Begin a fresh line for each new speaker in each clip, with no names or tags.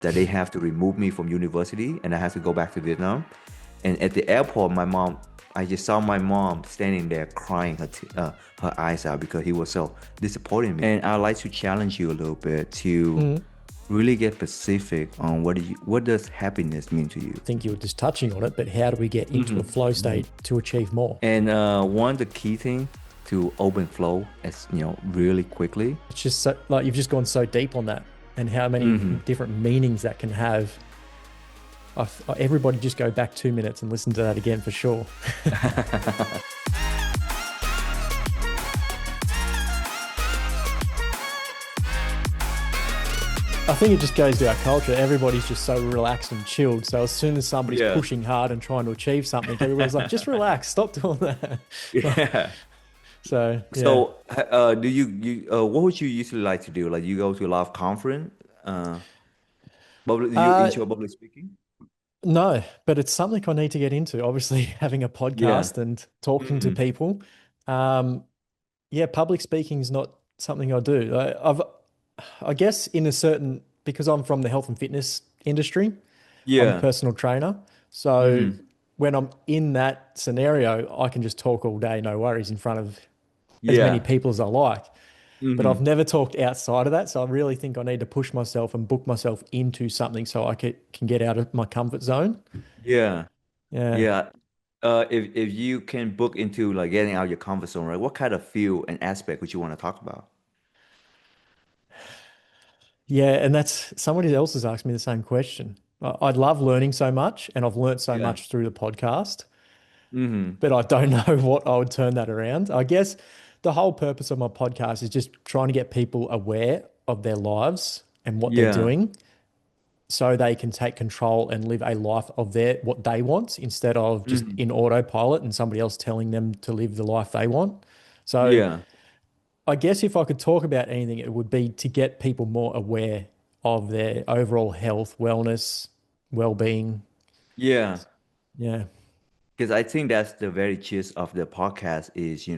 that they have to remove me from university and I have to go back to Vietnam. And at the airport, I just saw my mom standing there crying her eyes out because he was so disappointed in me. And I'd like to challenge you a little bit to really get specific on what does happiness mean to you.
I think you were just touching on it, but how do we get into a flow state to achieve more?
And one of the key things to open flow is, really quickly.
It's just so, like you've just gone so deep on that and how many different meanings that can have. Everybody just go back 2 minutes and listen to that again for sure. I think it just goes to our culture. Everybody's just so relaxed and chilled. So as soon as somebody's pushing hard and trying to achieve something, everybody's like, just relax, stop doing that.
Yeah.
So
do you what would you usually like to do? Like you go to a lot of conference? You enjoy public speaking?
No, but it's something I need to get into. Obviously, having a podcast and talking to people. Public speaking is not something I do. I guess because I'm from the health and fitness industry, I'm a personal trainer. So when I'm in that scenario, I can just talk all day, no worries, in front of as many people as I like. But I've never talked outside of that. So I really think I need to push myself and book myself into something so I can get out of my comfort zone.
Yeah.
Yeah.
Yeah. If you can book into like getting out of your comfort zone, right? What kind of field and aspect would you want to talk about?
Yeah. And that's somebody else has asked me the same question. I'd love learning so much, and I've learned so much through the podcast, but I don't know what I would turn that around. I guess the whole purpose of my podcast is just trying to get people aware of their lives and what they're doing so they can take control and live a life of what they want instead of just in autopilot and somebody else telling them to live the life they want. So I guess if I could talk about anything, it would be to get people more aware of their overall health, wellness, well-being.
Yeah.
Yeah.
Because I think that's the very gist of the podcast is,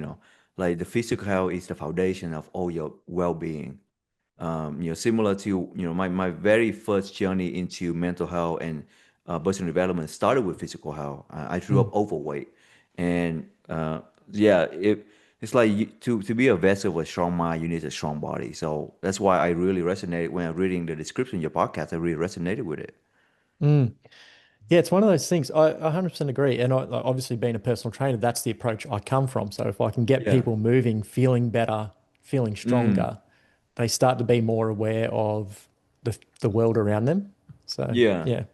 like the physical health is the foundation of all your well-being. Similar to, my very first journey into mental health and personal development started with physical health. I grew up overweight. And it's like to be a vessel with a strong mind, you need a strong body. So that's why I really resonated when I'm reading the description of your podcast. I really resonated with it.
Yeah, it's one of those things. I 100% agree. And like, obviously being a personal trainer, that's the approach I come from. So if I can get people moving, feeling better, feeling stronger, they start to be more aware of the world around them. So yeah.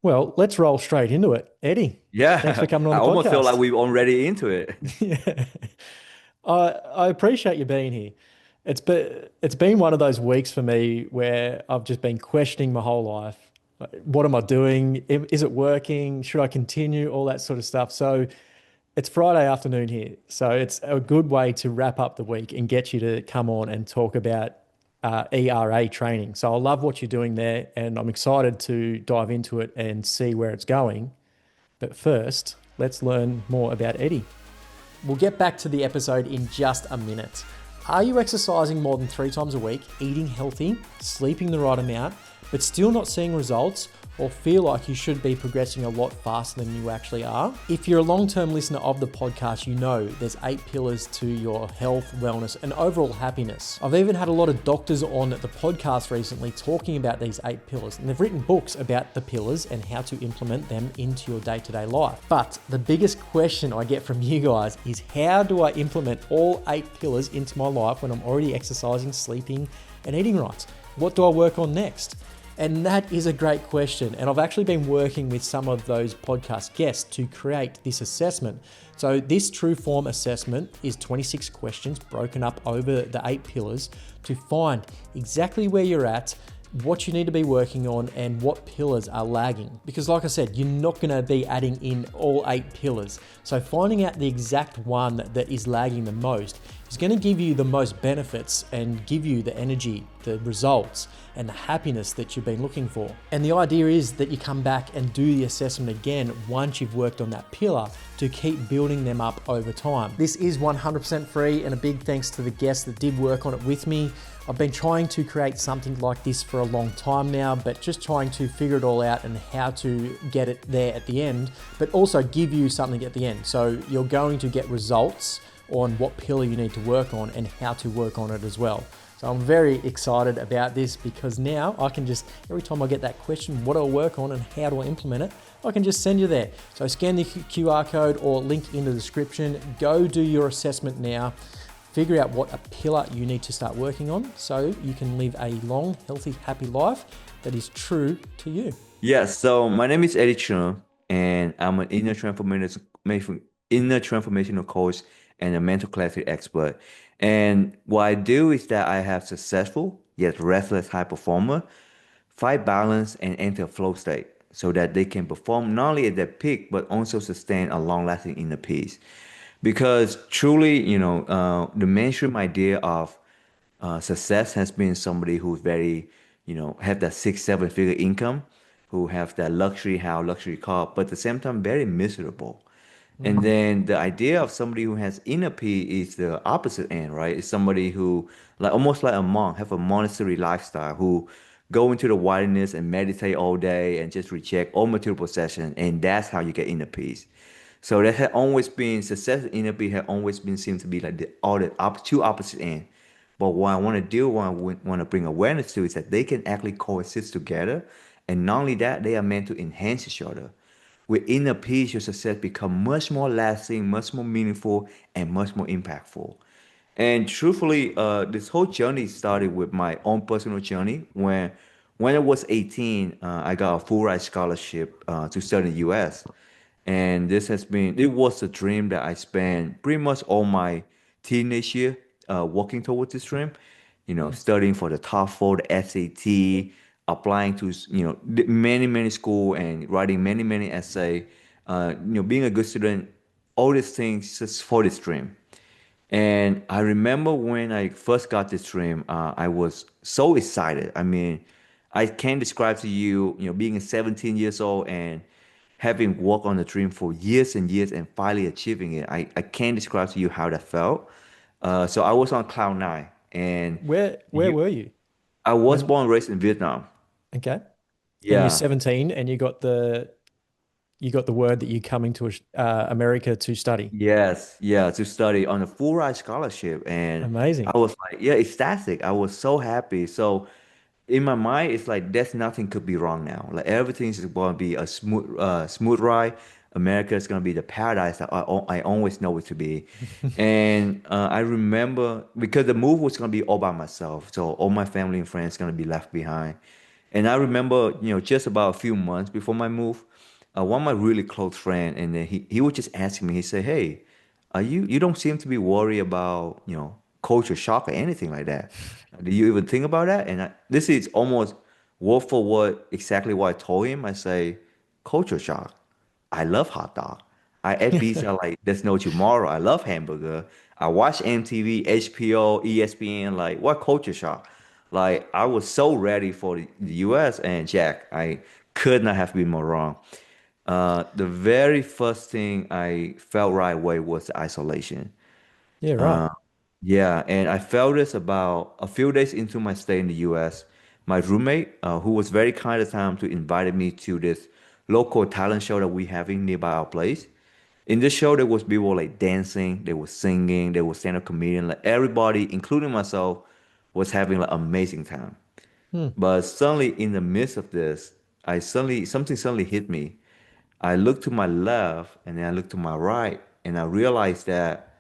Well, let's roll straight into it. Eddie, thanks for coming on
I
the
almost feel
podcast.
like we're already into it.
Yeah. I appreciate you being here. It's been one of those weeks for me where I've just been questioning my whole life. Like, what am I doing? Is it working? Should I continue? All that sort of stuff. So it's Friday afternoon here. So it's a good way to wrap up the week and get you to come on and talk about ERA training. So I love what you're doing there, and I'm excited to dive into it and see where it's going. But first, let's learn more about Eddie. We'll get back to the episode in just a minute. Are you exercising more than 3 times a week, eating healthy, sleeping the right amount, but still not seeing results, or feel like you should be progressing a lot faster than you actually are? If you're a long-term listener of the podcast, you know there's 8 pillars to your health, wellness, and overall happiness. I've even had a lot of doctors on the podcast recently talking about these 8 pillars, and they've written books about the pillars and how to implement them into your day-to-day life. But the biggest question I get from you guys is, how do I implement all 8 pillars into my life when I'm already exercising, sleeping, and eating right? What do I work on next? And that is a great question. And I've actually been working with some of those podcast guests to create this assessment. So this true form assessment is 26 questions broken up over the 8 pillars to find exactly where you're at, what you need to be working on, and what pillars are lagging. Because like I said, you're not going to be adding in all 8 pillars. So finding out the exact one that is lagging the most is going to give you the most benefits and give you the energy, the results, and the happiness that you've been looking for. And the idea is that you come back and do the assessment again once you've worked on that pillar to keep building them up over time. This is 100% free, and a big thanks to the guests that did work on it with me. I've been trying to create something like this for a long time now, but just trying to figure it all out and how to get it there at the end, but also give you something at the end. So you're going to get results on what pillar you need to work on and how to work on it as well. So I'm very excited about this because now I can just, every time I get that question, what do I work on and how do I implement it, I can just send you there. So scan the QR code or link in the description, go do your assessment now, figure out what a pillar you need to start working on so you can live a long, healthy, happy life that is true to you.
Yes, so my name is Eddie Truong, and I'm an inner transformational coach and a mental clarity expert. And what I do is that I have successful yet restless high performer find balance and enter a flow state so that they can perform not only at their peak but also sustain a long-lasting inner peace. Because truly, the mainstream idea of success has been somebody who's very, have that six, seven figure income, who have that luxury house, luxury car, but at the same time very miserable. And then the idea of somebody who has inner peace is the opposite end, right? It's somebody who, like almost like a monk, have a monastery lifestyle, who go into the wilderness and meditate all day and just reject all material possession, and that's how you get inner peace. So that had always been success in inner peace had always been seemed to be like two opposite ends. But what I want to do, what I want to bring awareness to, is that they can actually coexist together, and not only that, they are meant to enhance each other. With inner peace, your success become much more lasting, much more meaningful, and much more impactful. And truthfully, this whole journey started with my own personal journey. When I was 18, I got a full ride scholarship to study in the U.S. And it was a dream that I spent pretty much all my teenage year working towards this dream. Studying for the TOEFL, the SAT, applying to many many school and writing many many essay. Being a good student, all these things just for this dream. And I remember when I first got this dream, I was so excited. I mean, I can't describe to you, being 17 years old and having worked on the dream for years and years and finally achieving it. I can't describe to you how that felt. So I was on cloud nine, and
Where
you,
were you
I was
when,
born and raised in Vietnam.
okay. And you're
Yeah.
17 and you got the word that you're coming to America to study.
Yes, yeah, to study on a full ride scholarship. And
Amazing.
I was like, yeah, ecstatic. I was so happy. So in my mind, it's like there's nothing could be wrong now. Like everything's going to be a smooth ride. America is going to be the paradise that I always know it to be. And I remember because the move was going to be all by myself, so all my family and friends going to be left behind. And I remember, just about a few months before my move, one of my really close friend, and then he would just ask me. He said, "Hey, you don't seem to be worried about culture shock or anything like that. Do you even think about that?" And this is almost word for word exactly what I told him. I say, "Culture shock. I love hot dog. I eat pizza like there's no tomorrow. I love hamburger. I watch MTV, HBO, ESPN. Like what culture shock? Like I was so ready for the US, and Jack, I could not have been more wrong. The very first thing I felt right away was the isolation.
Yeah, right.
Yeah, and I felt this about a few days into my stay in the US. My roommate, who was very kind at the time to invite me to this local talent show that we having nearby our place. In this show, there was people like dancing, they were singing, they were stand-up comedian, like everybody, including myself, was having like amazing time.
Hmm.
But suddenly, in the midst of this, something suddenly hit me. I looked to my left and then I looked to my right, and I realized that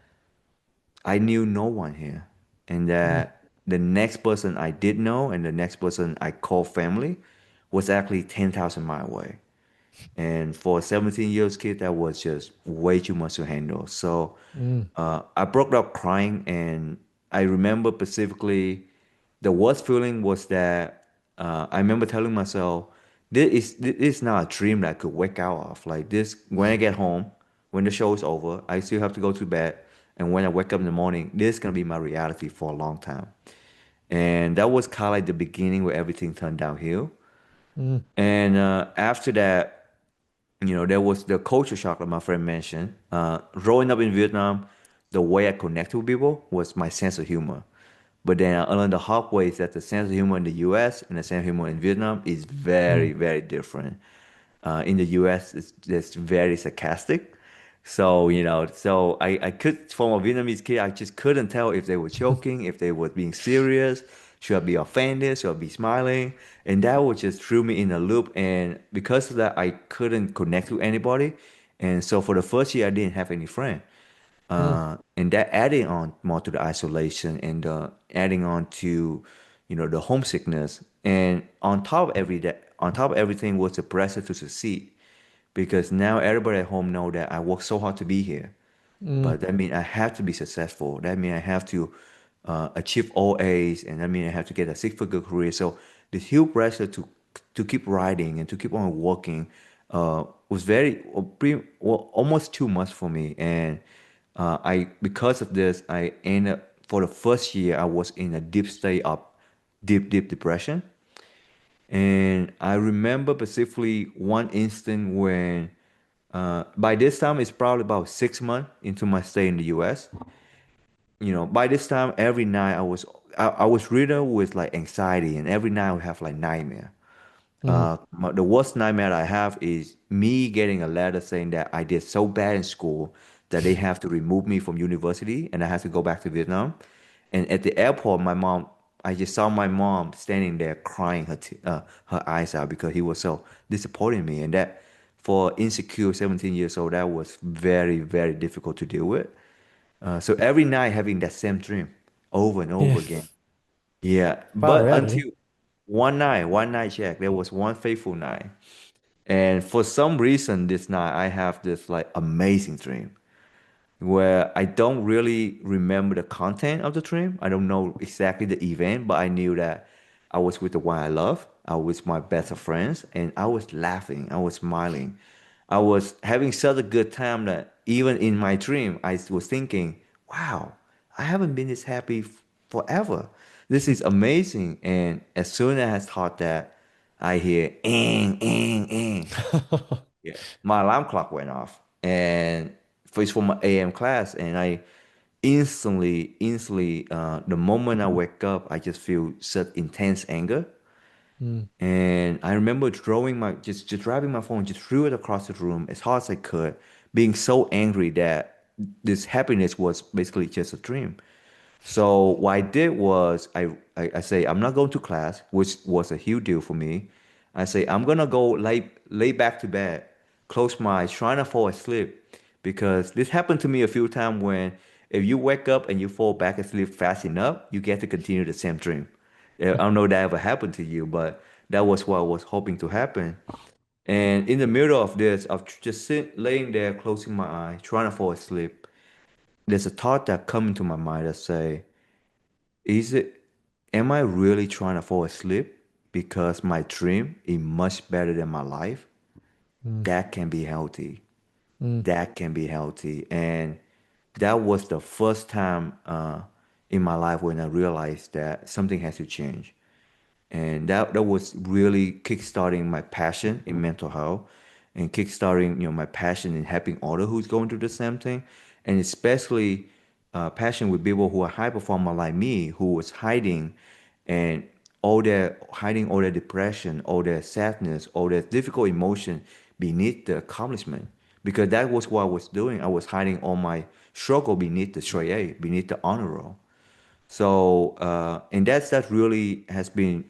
I knew no one here, and
Hmm.
that the next person I did know and the next person I called family was actually 10,000 miles away. And for a 17 years kid, that was just way too much to handle. So
Mm.
I broke up crying, and I remember specifically the worst feeling was that I remember telling myself, this is not a dream that I could wake out of. Like this, when I get home, when the show is over, I still have to go to bed, And when I wake up in the morning, this is gonna be my reality for a long time. And that was kind of like the beginning where everything turned downhill.
Mm,
And after that, there was the culture shock that my friend mentioned. Growing up in Vietnam, the way I connect with people was my sense of humor. But then I learned the hard way is that the sense of humor in the US and the sense of humor in Vietnam is very,
mm,
very different. In the US, it's very sarcastic. So, I could, from a Vietnamese kid, I just couldn't tell if they were joking, if they were being serious, should I be offended, should I be smiling? And that would just threw me in a loop. And because of that, I couldn't connect with anybody. And so for the first year, I didn't have any friend.
mm,
And that adding on more to the isolation and adding on to, the homesickness. And on top of everything was the pressure to succeed because now everybody at home know that I work so hard to be here.
mm,
But that means I have to be successful. That means I have to achieve all A's, and that means I have to get a six-figure career. So the huge pressure to keep writing and to keep on working was well, almost too much for me. And I because of this, I ended up for the first year I was in a deep state of deep depression. And I remember specifically one instant when by this time, it's probably about 6 months into my stay in the U.S. By this time, every night I was riddled with like anxiety, and every night I would have like nightmare.
mm.
The worst nightmare I have is me getting a letter saying that I did so bad in school that they have to remove me from university and I have to go back to Vietnam. And at the airport, I just saw my mom standing there crying her eyes out because he was so disappointed in me. And that for insecure 17 years old, that was very, very difficult to deal with. So every night having that same dream over and
Yeah,
over again. Yeah,
far
but
out, Eddie.
until one night check, there was one faithful night. And for some reason, this night I have this like amazing dream where I don't really remember the content of the dream. I don't know exactly the event, but I knew that I was with the one I love. I was with my best of friends, and I was laughing. I was smiling. I was having such a good time that even in my dream, I was thinking, wow, I haven't been this happy forever. This is amazing. And as soon as I thought that, I hear, yeah, my alarm clock went off, and it's for my AM class, and I instantly, the moment I wake up, I just feel such intense anger,
Mm,
and I remember throwing just grabbing my phone, just threw it across the room as hard as I could, being so angry that this happiness was basically just a dream. So what I did was I say I'm not going to class, which was a huge deal for me. I say I'm gonna go lay back to bed, close my eyes, trying to fall asleep, because this happened to me a few times when if you wake up and you fall back asleep fast enough, you get to continue the same dream. I don't know if that ever happened to you, but that was what I was hoping to happen. And in the middle of this, of just laying there, closing my eyes, trying to fall asleep, there's a thought that come into my mind that say, is it, am I really trying to fall asleep because my dream is much better than my life?
mm,
That can be healthy.
mm,
That can be healthy. And that was the first time in my life when I realized that something has to change. And that was really kickstarting my passion in mental health and kickstarting my passion in helping others who's going through the same thing, and especially passion with people who are high performer like me who was and hiding all their depression, all their sadness, all their difficult emotion beneath the accomplishment, because that was what I was doing. I was hiding all my struggle beneath the straight A, beneath the honor roll. So, and that really has been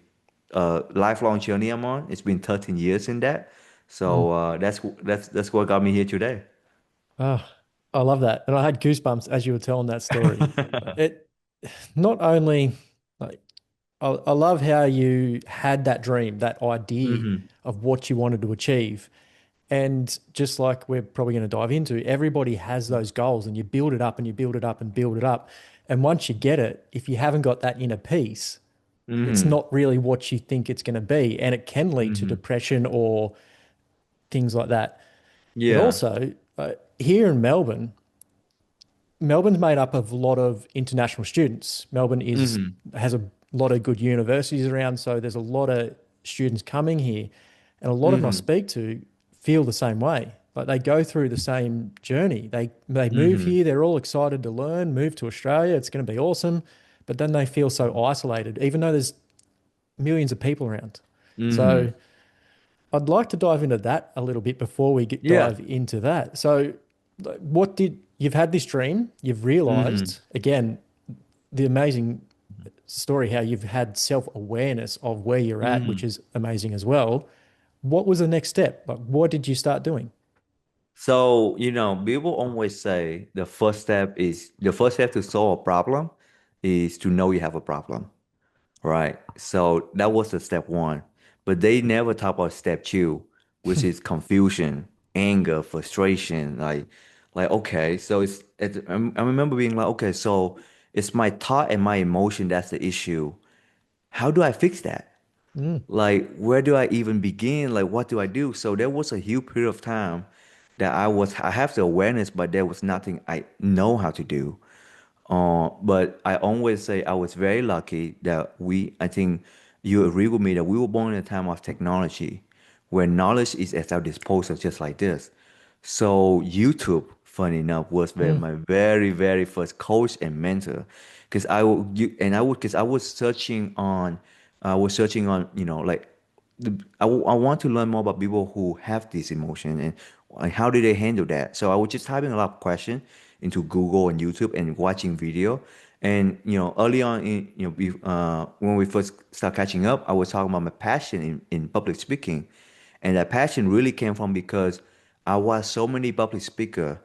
a lifelong journey I'm on. It's been 13 years in that.
mm.
So that's what got me here today.
Oh, I love that. And I had goosebumps as you were telling that story. It not only like I love how you had that dream, that idea
Hmm.
of what you wanted to achieve. And just like we're probably going to dive into, everybody has those goals and you build it up and you build it up and build it up. And once you get it, if you haven't got that inner peace, it's
Hmm.
not really what you think it's going to be. And it can lead to
Hmm.
depression or things like that. But
Yeah.
also, here in Melbourne, Melbourne's made up of a lot of international students. Melbourne is
Mm-hmm.
has a lot of good universities around, so there's a lot of students coming here, and a lot of them I
Mm-hmm.
speak to feel the same way. Like they go through the same journey. They move
Mm-hmm.
here, they're all excited to learn, move to Australia, it's going to be awesome, but then they feel so isolated, even though there's millions of people around.
Mm-hmm.
So I'd like to dive into that a little bit before we
Yeah.
dive into that. So, like, what did you've had this dream? You've
Mm-hmm.
realized again the amazing story how you've had self-awareness of where you're at, which
Mm-hmm.
is amazing as well. What was the next step? Like, what did you start doing?
So, people always say the first step to solve a problem is to know you have a problem, right? So that was the step one. But they never talk about step two, which is confusion, anger, frustration. Okay, so I remember being like, okay, so it's my thought and my emotion that's the issue. How do I fix that?
Mm,
Like, where do I even begin? Like, what do I do? So there was a huge period of time that I have the awareness, but there was nothing I know how to do. But I always say I was very lucky that I think you agree with me that we were born in a time of technology where knowledge is at our disposal just like this. So YouTube, funny enough, was
mm,
my very, very first coach and mentor. Because I was searching on, like I want to learn more about people who have this emotion and how do they handle that. So I was just typing a lot of questions into Google and YouTube and watching video. And early on when we first start catching up, I was talking about my passion in public speaking, and that passion really came from because I watched so many public speaker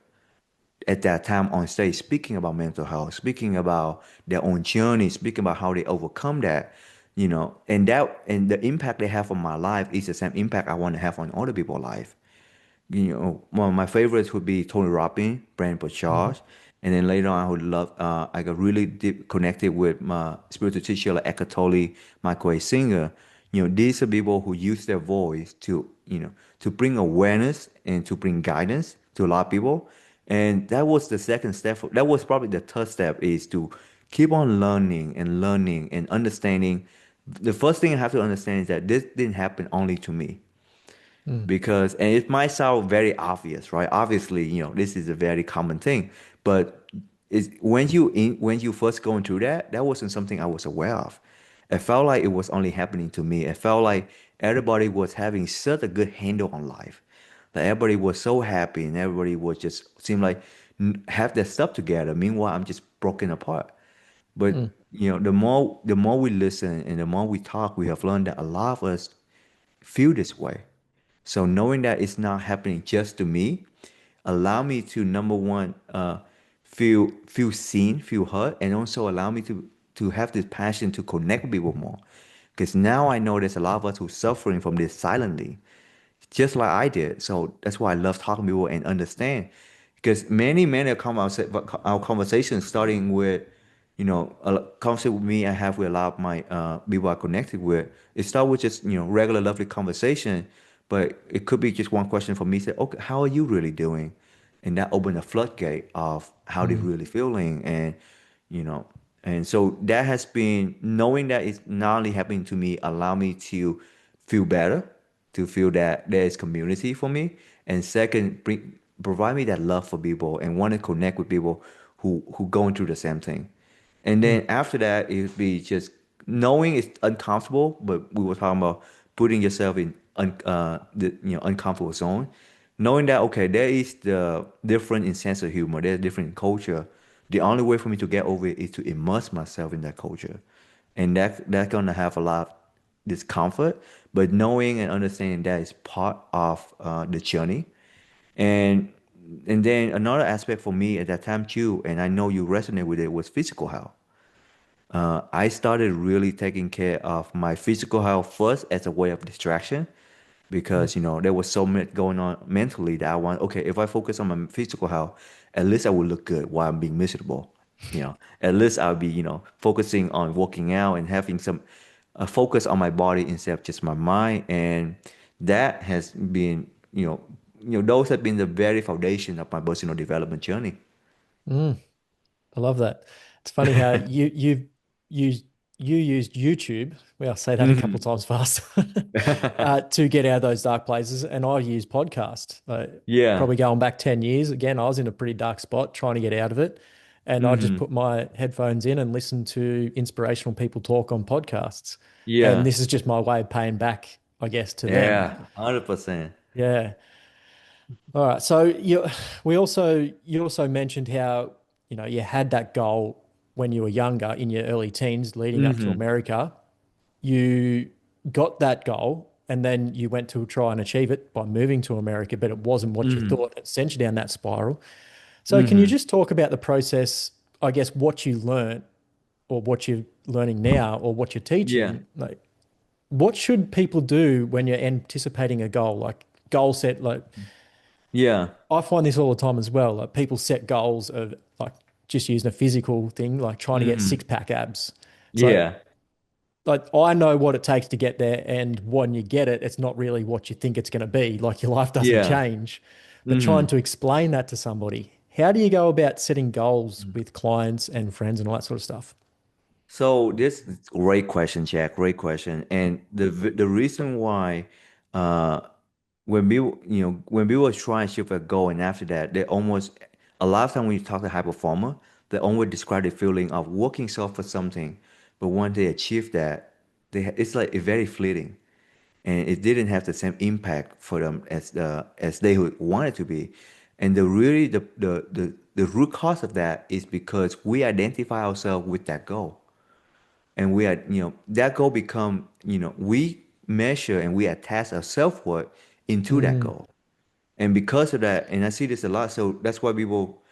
at that time on stage speaking about mental health, speaking about their own journey, speaking about how they overcome that, and the impact they have on my life is the same impact I want to have on other people's life. One of my favorites would be Tony Robbins, Brandon
mhm,
Burchard, and then later on, I got really deep connected with my spiritual teacher like Eckhart Tolle, Michael A. Singer. These are people who use their voice to bring awareness and to bring guidance to a lot of people. And that was the second step. That was probably the third step is to keep on learning and understanding. The first thing I have to understand is that this didn't happen only to me
mm,
because and it might sound very obvious, right? Obviously, this is a very common thing, but when you first going through that, that wasn't something I was aware of. It felt like it was only happening to me. It felt like everybody was having such a good handle on life. That everybody was so happy and everybody was just seemed like have their stuff together. Meanwhile, I'm just broken apart. But
mm,
the more we listen and the more we talk, we have learned that a lot of us feel this way. So knowing that it's not happening just to me, allow me to number one, feel seen, feel heard, and also allow me to have this passion to connect with people more. Because now I know there's a lot of us who suffering from this silently just like I did. So that's why I love talking to people and understand. Because many of our conversations starting with, a conversation with me I have with a lot of my people I connected with. It start with just, regular lovely conversation, but it could be just one question for me. Say, okay, how are you really doing? And that opened a floodgate of how they're
mm,
really feeling. You know, and so that has been knowing that it's not only happening to me, allow me to feel better, to feel that there is community for me, and second, provide me that love for people and want to connect with people who going through the same thing. And
mm,
then after that, it would be just knowing it's uncomfortable, but we were talking about putting yourself in the uncomfortable zone, knowing that okay, there is the different in sense of humor, there's different culture. The only way for me to get over it is to immerse myself in that culture, and that's gonna have a lot of discomfort. But knowing and understanding that is part of the journey, and and then another aspect for me at that time too, and I know you resonate with it, was physical health. I started really taking care of my physical health first as a way of distraction
mm,
because there was so much going on mentally that I want, okay, if I focus on my physical health, at least I will look good while I'm being miserable. At least I'll be focusing on working out and having some focus on my body instead of just my mind. And that has been those have been the very foundation of my personal development journey.
mm. I love that. It's funny how used you used YouTube. Well, I'll say that a couple of
Hmm.
times fast to get out of those dark places, and I use podcast.
Yeah.
Probably going back 10 years. Again, I was in a pretty dark spot trying to get out of it, and I just
Hmm.
put my headphones in and listen to inspirational people talk on podcasts. And
Yeah.
this is just my way of paying back, I guess, to them.
Yeah. 100%.
Yeah. All right. So you also mentioned how, you had that goal when you were younger in your early teens leading up to
Hmm.
America. You got that goal and then you went to try and achieve it by moving to America, but it wasn't what you
Hmm.
thought. It sent you down that spiral. So can you
Hmm.
just talk about the process, I guess, what you learned or what you're learning now or what you're
Yeah.
teaching? Like, what should people do when you're anticipating a goal? Like goal set, like
Yeah.
I find this all the time as well. Like people set goals of like just using a physical thing, like trying to get
Hmm.
six pack abs. It's
Yeah.
like I know what it takes to get there, and when you get it, it's not really what you think it's going to be. Like your life doesn't
Yeah.
change. But trying
Hmm.
to explain that to somebody, how do you go about setting goals with clients and friends and all that sort of stuff?
So this is great question, Jack. Great question. And the reason why uh when we were trying to shift a goal and after that, they almost a lot of time when you talk to high performer, they always describe the feeling of working so for something, but once they achieve that, it's like it's very fleeting. And it didn't have the same impact for them as they would want it to be. And the root cause of that is because we identify ourselves with that goal, and we are that goal become we measure and we attach our self-worth into that
Mm,
goal. And because of that, and I see this a lot, so that's why people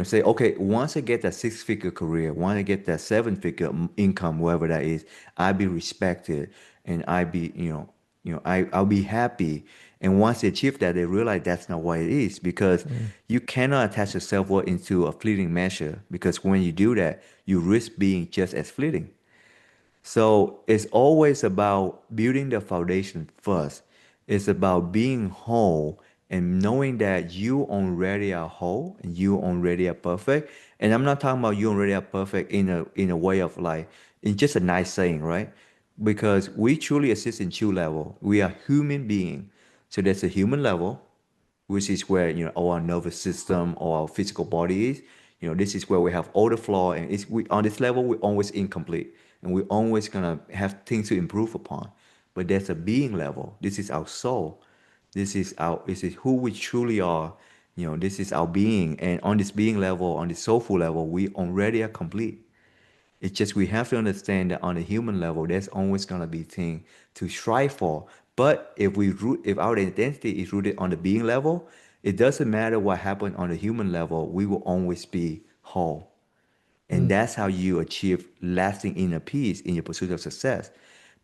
say, okay, once I get that six-figure career, once I get that seven-figure income, wherever that is, I be respected, and I be, I'll be happy. And once they achieve that, they realize that's not what it is, because
mm,
you cannot attach your self-worth into a fleeting measure, because when you do that, you risk being just as fleeting. So it's always about building the foundation first. It's about being whole and knowing that you already are whole and you already are perfect. And I'm not talking about you already are perfect in a way of like in just a nice saying, right? Because we truly exist in two level. We are human being. So there's a human level, which is where our nervous system or our physical body is. This is where we have all the flaw, and it's we on this level we're always incomplete, and we're always gonna have things to improve upon. But there's a being level. This is our soul. This is who we truly are. This is our being, and on this being level, on this soulful level, we already are complete. It's just we have to understand that on a human level, there's always gonna be things to strive for. But if our identity is rooted on the being level, it doesn't matter what happened on the human level, we will always be whole. And
mm,
that's how you achieve lasting inner peace in your pursuit of success.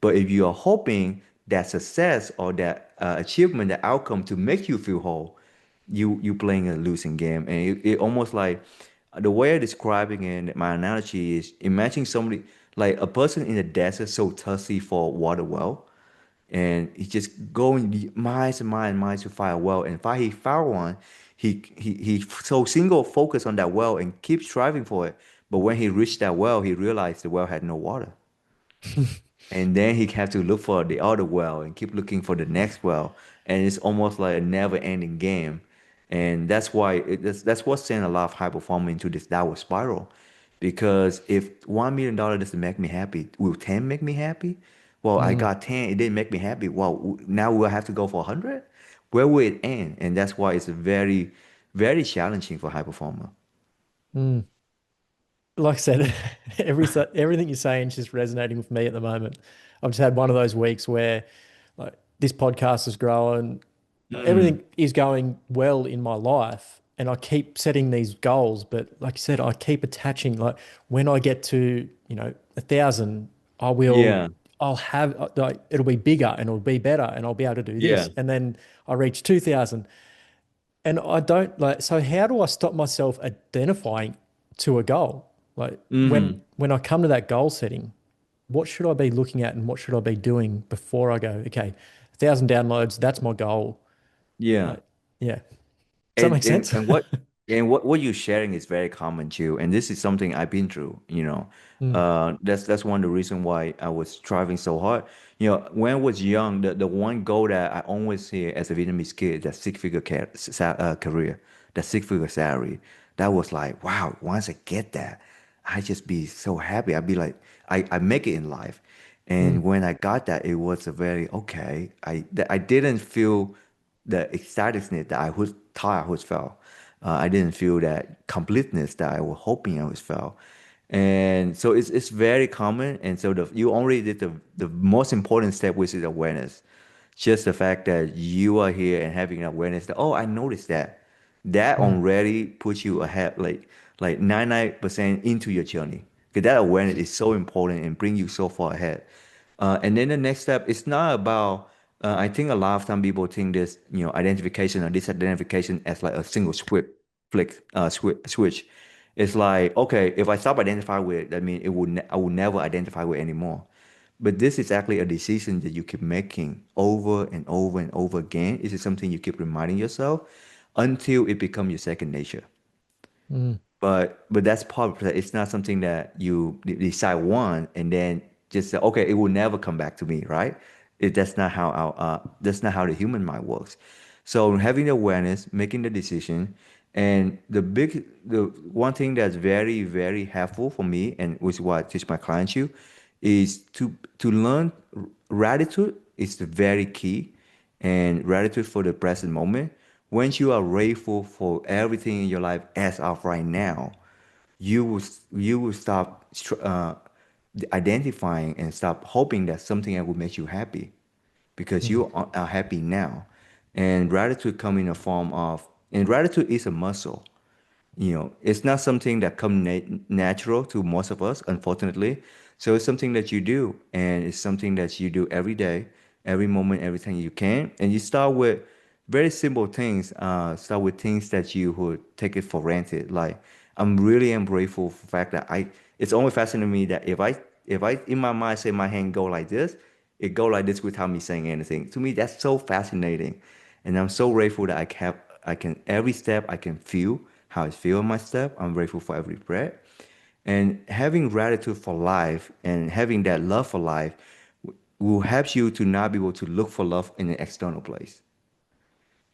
But if you are hoping that success or that achievement, the outcome to make you feel whole, you playing a losing game. And it almost like the way I'm describing it, my analogy is imagine somebody like a person in the desert so thirsty for water well, and he's just going miles and miles and miles to find a well. And if he found one, he so single focus on that well and keeps striving for it. But when he reached that well, he realized the well had no water. And then he have to look for the other well and keep looking for the next well. And it's almost like a never-ending game. And that's why that's what's sent a lot of high performer into this downward spiral. Because if $1 million doesn't make me happy, will 10 make me happy? Well, I
mm,
got 10, it didn't make me happy. Well, now we'll have to go for 100? Where will it end? And that's why it's very, very challenging for high performer.
mm. Like I said, everything you're saying is just resonating with me at the moment. I've just had one of those weeks where like this podcast is growing,
Mm,
everything is going well in my life, and I keep setting these goals. But like you said, I keep attaching like when I get to 1,000, I will,
yeah,
I'll have like it'll be bigger and it'll be better, and I'll be able to do
yeah.
this. And then I reach 2,000, and I don't like, so how do I stop myself identifying to a goal? Like
Hmm.
when I come to that goal setting, what should I be looking at and what should I be doing before I go, okay, 1,000 downloads, that's my goal.
Yeah.
Like, yeah. Does that
And
make
and
sense?
and what And what you're sharing is very common too, and this is something I've been through.
Mm,
That's one of the reasons why I was striving so hard. When I was young, the one goal that I always hear as a Vietnamese kid, that career, that six-figure salary. That was like, wow, once I get that, I just be so happy. I'd be like, I make it in life.
mm,
And when I got that, it was a very okay. I didn't feel the excitedness that I was thought I was felt. I didn't feel that completeness that I was hoping I was felt. And so it's very common. And so you already did the most important step, which is awareness. Just the fact that you are here and having awareness that, oh, I noticed that. That
mm,
already puts you ahead, like 99% into your journey. Because that awareness is so important and bring you so far ahead. And then the next step, it's not about, I think a lot of time people think this, identification or disidentification as like a single switch. It's like, okay, if I stop identifying with it, that means I will never identify with it anymore. But this is actually a decision that you keep making over and over and over again. This is something you keep reminding yourself until it becomes your second nature.
mm,
But that's part of it. It's not something that you decide one and then just say, okay, it will never come back to me, right? That's not how the human mind works. So having the awareness, making the decision, and the one thing that's very, very helpful for me, and which is what I teach my clients you, is to learn gratitude is the very key, and gratitude for the present moment. Once you are grateful for everything in your life as of right now, you will stop identifying and stop hoping that something else will make you happy because
mm,
are happy now. And gratitude come in a form of, and gratitude is a muscle. It's not something that come natural to most of us, unfortunately. So it's something that you do, and it's something that you do every day, every moment, everything you can. And you start with very simple things. Start with things that you would take it for granted. Like I'm really am grateful for the fact that It's only fascinating to me that if I in my mind say my hand go like this, it go like this without me saying anything. To me, that's so fascinating. And I'm so grateful that I can every step I can feel how I feel in my step. I'm grateful for every breath. And having gratitude for life and having that love for life will help you to not be able to look for love in an external place.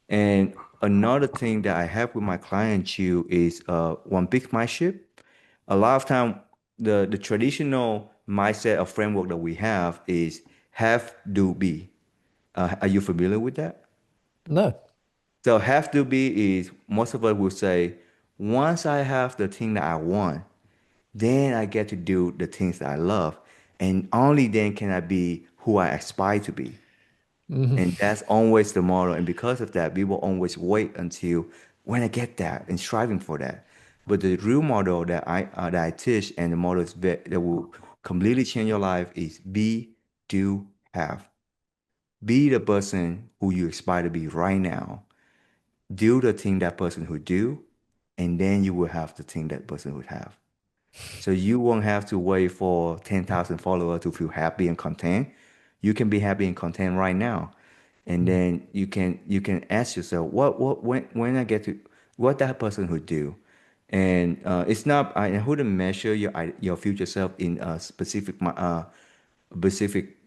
And another thing that I have with my client too is one big mindset. A lot of time the traditional mindset or framework that we have is have, do, be. Are you familiar with that?
no.
So have to be is most of us will say, once I have the thing that I want, then I get to do the things that I love. And only then can I be who I aspire to be.
Hmm.
And that's always the model. And because of that, we will always wait until when I get that and striving for that. But the real model that I teach and the model that will completely change your life is be, do, have. Be the person who you aspire to be right now. Do the thing that person would do, and then you will have the thing that person would have. So you won't have to wait for 10,000 followers to feel happy and content. You can be happy and content right now. And
Mm.
then you can ask yourself, when I get to what that person would do. And it's not I wouldn't measure your future self in a specific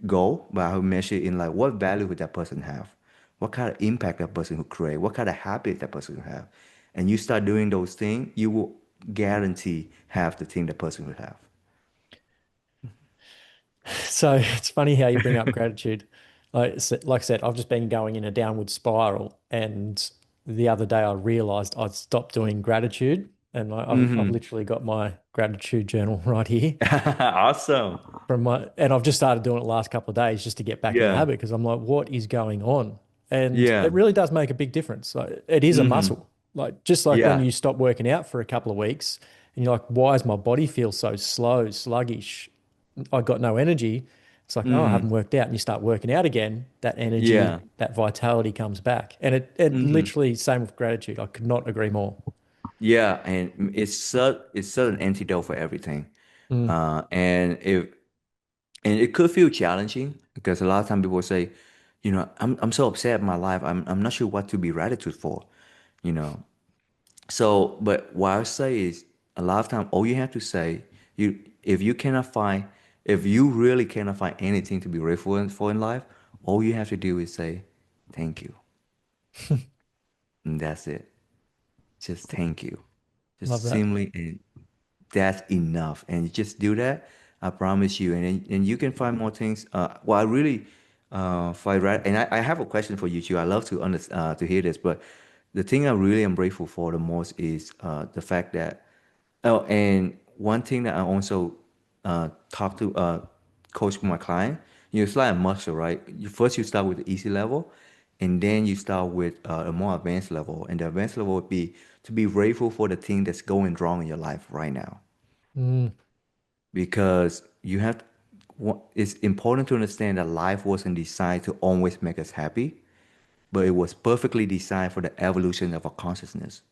goal, but I would measure in like what value would that person have? What kind of impact that person would create? What kind of habit that person would have? And you start doing those things, you will guarantee have the thing that person would have.
So it's funny how you bring up gratitude. Like I said, I've just been going in a downward spiral, and the other day I realized I'd stopped doing gratitude, and I've
Hmm.
literally got my gratitude journal right here
Awesome.
and I've just started doing it the last couple of days just to get back in the
Yeah.
habit because I'm like, what is going on? And
Yeah.
it really does make a big difference. Like, it is a
Hmm.
muscle. Like just like when
Yeah.
you stop working out for a couple of weeks and you're like, why does my body feel so slow, sluggish? I got no energy. It's like, oh, I
Hmm.
haven't worked out. And you start working out again, that energy,
Yeah.
that vitality comes back. And it
Hmm.
literally, same with gratitude. I could not agree more.
Yeah. And it's such an antidote for everything.
Mm,
And it could feel challenging because a lot of time people say, I'm so upset in my life. I'm not sure what to be gratitude for, you know. So, but what I say is a lot of time all you have to say, you if you cannot find if you really cannot find anything to be grateful for in life, all you have to do is say thank you. And that's it. Just thank you.
Love
Just
that.
simply and that's enough. And you just do that, I promise you. And you can find more things. Well, I really find right. And I have a question for you too. I love to hear this, but the thing I really am grateful for the most is the fact that oh, and one thing that I also talk to coach with my client, it's like a muscle, right? First you start with the easy level, and then you start with a more advanced level. And the advanced level would be to be grateful for the thing that's going wrong in your life right now,
Mm.
because it's important to understand that life wasn't designed to always make us happy, but it was perfectly designed for the evolution of our consciousness.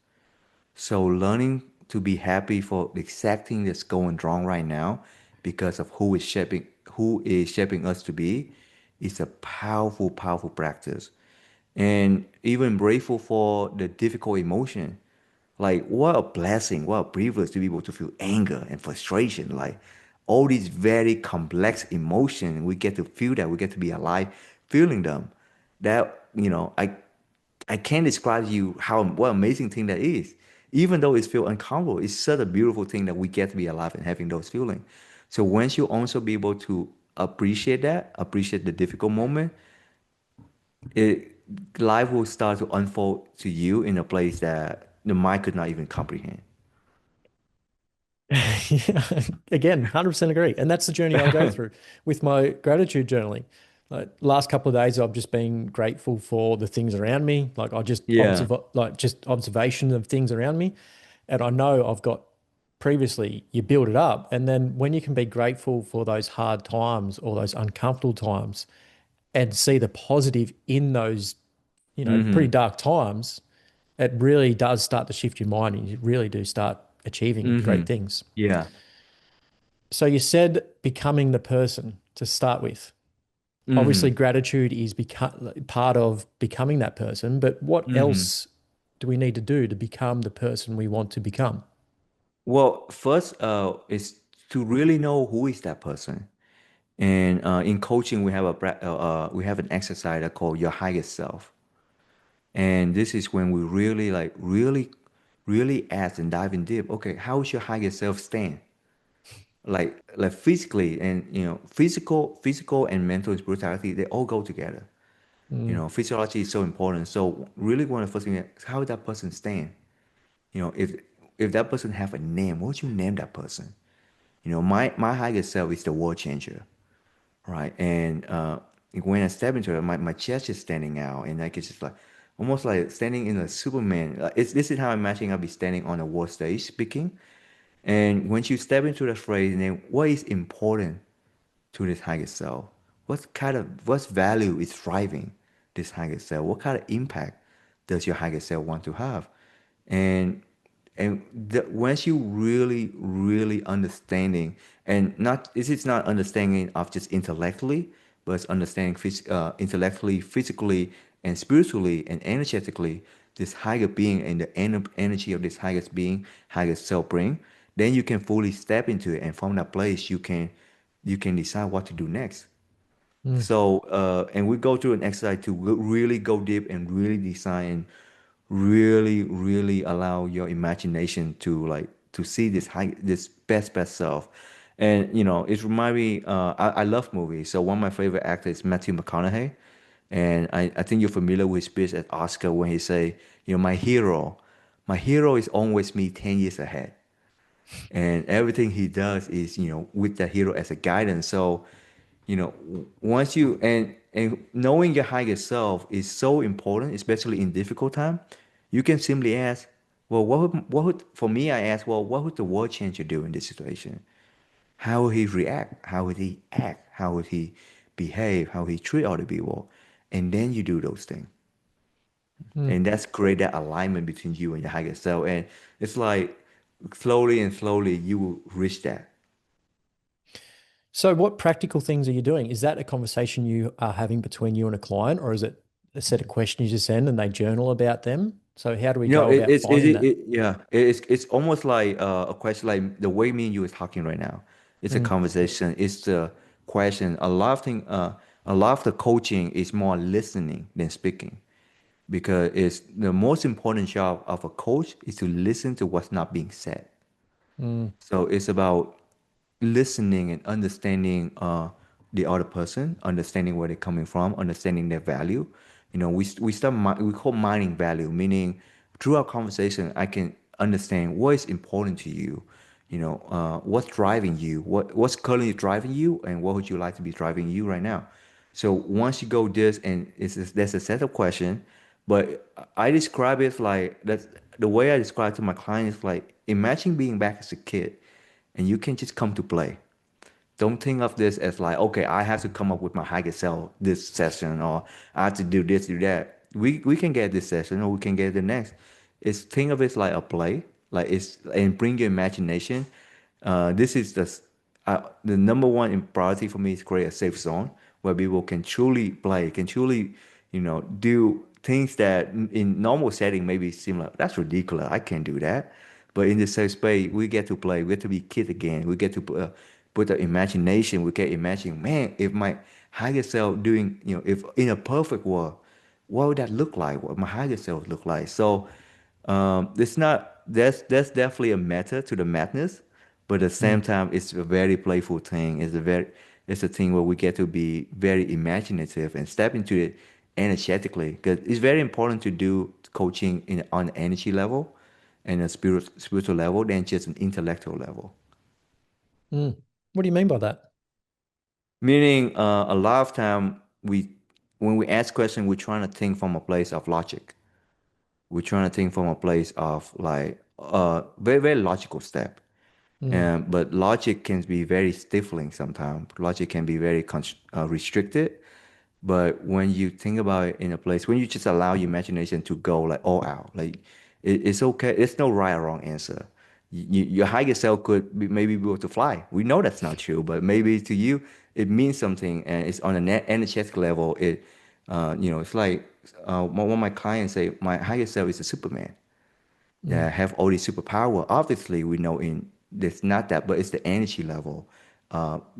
So learning to be happy for the exact thing that's going wrong right now because of who is shaping us to be is a powerful, powerful practice. And even grateful for the difficult emotion. Like what a blessing, what a privilege to be able to feel anger and frustration. Like all these very complex emotions, we get to feel that, we get to be alive feeling them. That, I can't describe to you how what amazing thing that is. Even though it feels uncomfortable, it's such a beautiful thing that we get to be alive and having those feelings. So once you also be able to appreciate that, appreciate the difficult moment, it life will start to unfold to you in a place that the mind could not even comprehend.
Yeah, again, 100% agree. And that's the journey I go through with my gratitude journaling. Like last couple of days, I've just been grateful for the things around me. Like I just
Yeah.
just observation of things around me. And I know I've got previously, you build it up. And then when you can be grateful for those hard times or those uncomfortable times and see the positive in those, pretty
Mm-hmm.
dark times, it really does start to shift your mind and you really do start achieving
Mm-hmm.
great things.
Yeah.
So you said becoming the person to start with. Obviously,
Mm-hmm.
gratitude is part of becoming that person, but what
Mm-hmm.
else do we need to do to become the person we want to become?
Well, first, is to really know who is that person. And in coaching, we have an exercise that called your highest self. And this is when we really really ask and dive in deep. Okay, how is your highest self stand? Like physically, and physical and mental spirituality, they all go together.
Mm,
Physiology is so important. So really, one of the first things is how would that person stand? If that person have a name, what would you name that person? My highest self is the world changer, right? And when I step into it, my chest is standing out, and like it's just like almost like standing in a Superman. This is how I'm imagining I'll be standing on a world stage speaking. And once you step into the phrase, then what is important to this higher self? What value is driving this higher self? What kind of impact does your higher self want to have? And once you really really understanding, and not this is not understanding of just intellectually, but it's understanding intellectually, physically, and spiritually and energetically this higher being and the energy of this highest being, highest self bring, then you can fully step into it, and from that place you can decide what to do next.
mm,
So, and we go through an exercise to really go deep and really design, really, really allow your imagination to to see this best self. And it reminds me. I love movies. So one of my favorite actors is Matthew McConaughey, and I think you're familiar with his speech at Oscar when he say, my hero is always me 10 years ahead, and everything he does is with the hero as a guidance. So once you and knowing your higher self is so important, especially in difficult time. You can simply ask, well, what would for me, I ask, well, what would the world changer do in this situation? How would he react? How would he act? How would he behave? How would he treat other people? And then you do those things,
mm.
and that's create that alignment between you and your higher self. And it's like slowly and slowly you will reach that.
So, what practical things are you doing? Is that a conversation you are having between you and a client, or is it a set of questions you send and they journal about them? So how do we
You know,
go about finding that?
yeah, it's almost like a question like the way me and you is talking right now. It's a
Mm,
conversation. It's the question. A lot of the coaching is more listening than speaking because it's the most important job of a coach is to listen to what's not being said.
mm,
So it's about listening and understanding the other person, understanding where they're coming from, understanding their value. You know, we call mining value, meaning through our conversation, I can understand what is important to you. You know, what's driving you, what's currently driving you, and what would you like to be driving you right now. So once you go this, and there's a set of questions, but I describe it like that's the way I describe to my clients like imagine being back as a kid and you can just come to play. Don't think of this as like, okay, I have to come up with my higher self this session, or I have to do this, do that. We can get this session, or we can get the next. It's think of it like a play, like it's and bring your imagination. This is the number one in priority for me is create a safe zone where people can truly play, can truly, do things that in normal setting maybe seem like that's ridiculous. I can't do that. But in the safe space, we get to play. We get to be kid again. We get to put the imagination. We can imagine, man, if my higher self doing, if in a perfect world, what would that look like? What my higher self look like? So it's not that's definitely a method to the madness, but at the same
mm.
time, it's a very playful thing. It's a thing where we get to be very imaginative and step into it energetically because it's very important to do coaching on an energy level and a spiritual level than just an intellectual level.
Mm. What do you mean by that?
Meaning, a lot of time when we ask questions, we're trying to think from a place of logic. We're trying to think from a place of like very very logical step.
Mm.
But logic can be very stifling sometimes. Logic can be very restricted. But when you think about it in a place, when you just allow your imagination to go like all out, like it's okay. There's no right or wrong answer. Your higher self could maybe be able to fly. We know that's not true, but maybe to you it means something, and it's on an energetic level. It's like one of my clients say, my higher self is a Superman
Mm.
that have all these superpower. Obviously, we know in it's not that, but it's the energy level,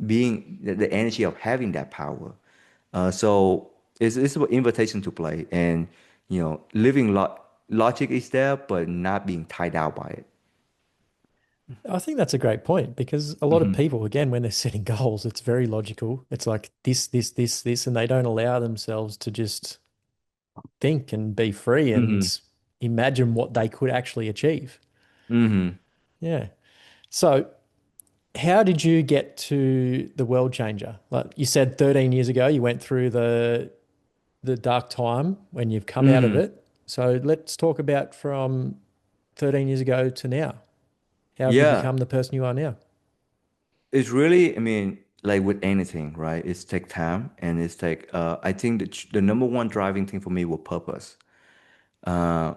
being the energy of having that power. So it's an invitation to play, and living logic is there, but not being tied out by it.
I think that's a great point because a lot of
Hmm.
people, again, when they're setting goals, it's very logical. It's like this, and they don't allow themselves to just think and be free
Hmm.
and imagine what they could actually achieve.
Hmm.
Yeah. So, how did you get to the world changer? Like you said, 13 years ago, you went through the dark time when you've come out of
Hmm.
it. So let's talk about from 13 years ago to now. How have you
Yeah,
become the person you are now?
it's really, I mean, like with anything, right? It's take time, and it's take. I think the number one driving thing for me was purpose. uh,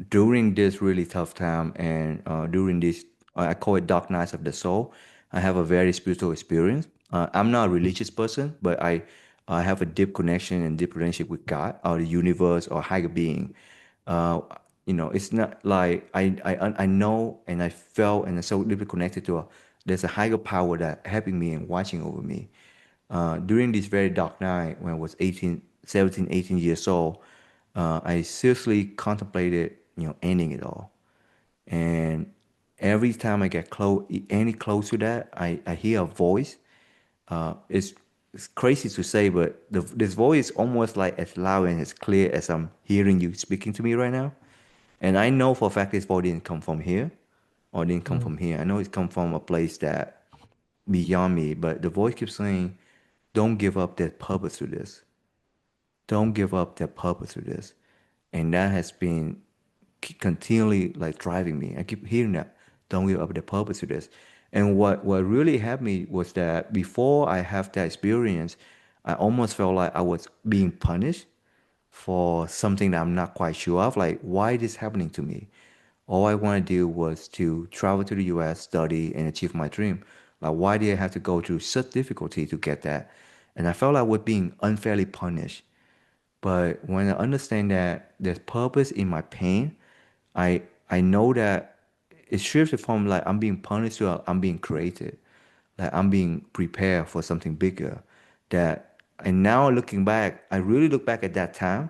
During this really tough time and during this, I call it dark nights of the soul, I have a very spiritual experience. I'm not a religious person, but I have a deep connection and deep relationship with God or the universe or higher being. Uh, it's not like I know and I felt and I'm so deeply connected to there's a higher power that helping me and watching over me. During this very dark night when I was 18, 17, 18 years old, I seriously contemplated, ending it all. And every time I get any close to that, I hear a voice. It's crazy to say, but this voice is almost like as loud and as clear as I'm hearing you speaking to me right now. And I know for a fact this voice didn't come from here or didn't come
Mm.
from here. I know it come from a place that beyond me, but the voice keeps saying, don't give up that purpose to this. Don't give up that purpose to this. And that has been continually like driving me. I keep hearing that. Don't give up the purpose to this. And what really helped me was that before I have that experience, I almost felt like I was being punished for something that I'm not quite sure of. Like, why this happening to me? All I want to do was to travel to the US, study, and achieve my dream. Like, why did I have to go through such difficulty to get that? And I felt like I was being unfairly punished. But when I understand that there's purpose in my pain, I know that it shifted from like I'm being punished to I'm being created, like I'm being prepared for something bigger. That and now looking back, I really look back at that time,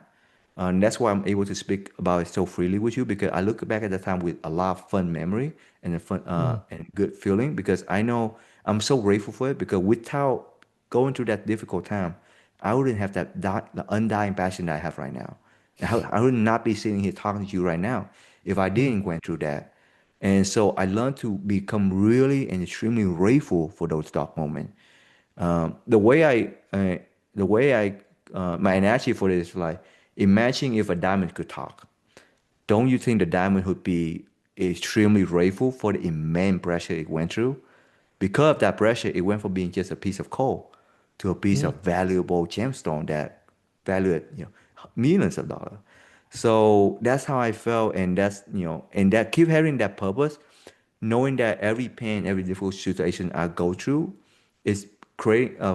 and that's why I'm able to speak about it so freely with you because I look back at that time with a lot of fun memory and a fun
Mm,
and good feeling because I know I'm so grateful for it because without going through that difficult time, I wouldn't have the undying passion that I have right now. I would not be sitting here talking to you right now if I
mm,
didn't go through that. And so I learned to become really and extremely grateful for those dark moments. The way the way my analogy for this is like, imagine if a diamond could talk. Don't you think the diamond would be extremely grateful for the immense pressure it went through? Because of that pressure, it went from being just a piece of coal to a piece
mm,
of valuable gemstone that valued, millions of dollars. So that's how I felt, and that's and that keep having that purpose, knowing that every pain, every difficult situation I go through, is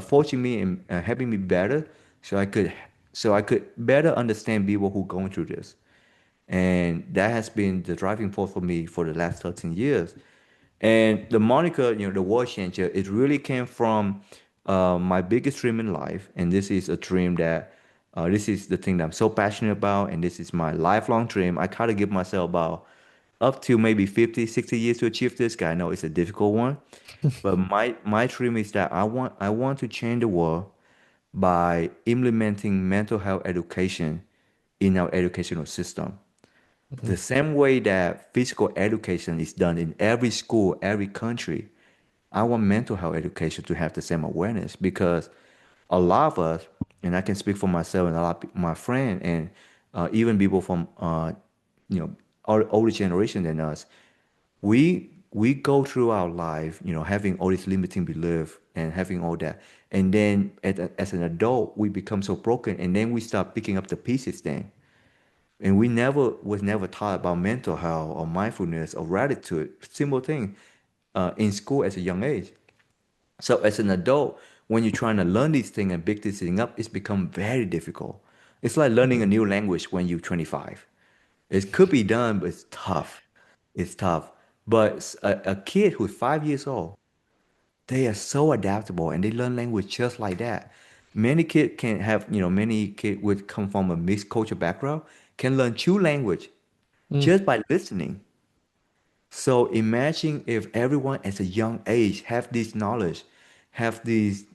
forcing me and helping me better, so I could better understand people who going through this. And that has been the driving force for me for the last 13 years. And the moniker, the world changer, it really came from my biggest dream in life. And this is a dream that, this is the thing that I'm so passionate about. And this is my lifelong dream. I kind of give myself about up to maybe 50, 60 years to achieve this. 'Cause I know it's a difficult one. But my dream is that I want to change the world by implementing mental health education in our educational system. The
mm,
same way that physical education is done in every school, every country, I want mental health education to have the same awareness because a lot of us, and I can speak for myself and a lot of my friend and even people from older generation than us, we go through our life, having all this limiting belief and having all that, and then as an adult, we become so broken, and then we start picking up the pieces then. And we never was never taught about mental health or mindfulness or gratitude, simple thing, in school at a young age. So as an adult, when you're trying to learn these things and pick this thing up, it's become very difficult. It's like learning a
mm.
new language when you're 25. It could be done, but it's tough. It's tough. But a kid who's 5 years old, they are so adaptable and they learn language just like that. Many kids can have, many kids would come from a mixed culture background, can learn two language
Mm.
just by listening. So imagine if everyone at a young age have this knowledge, have these,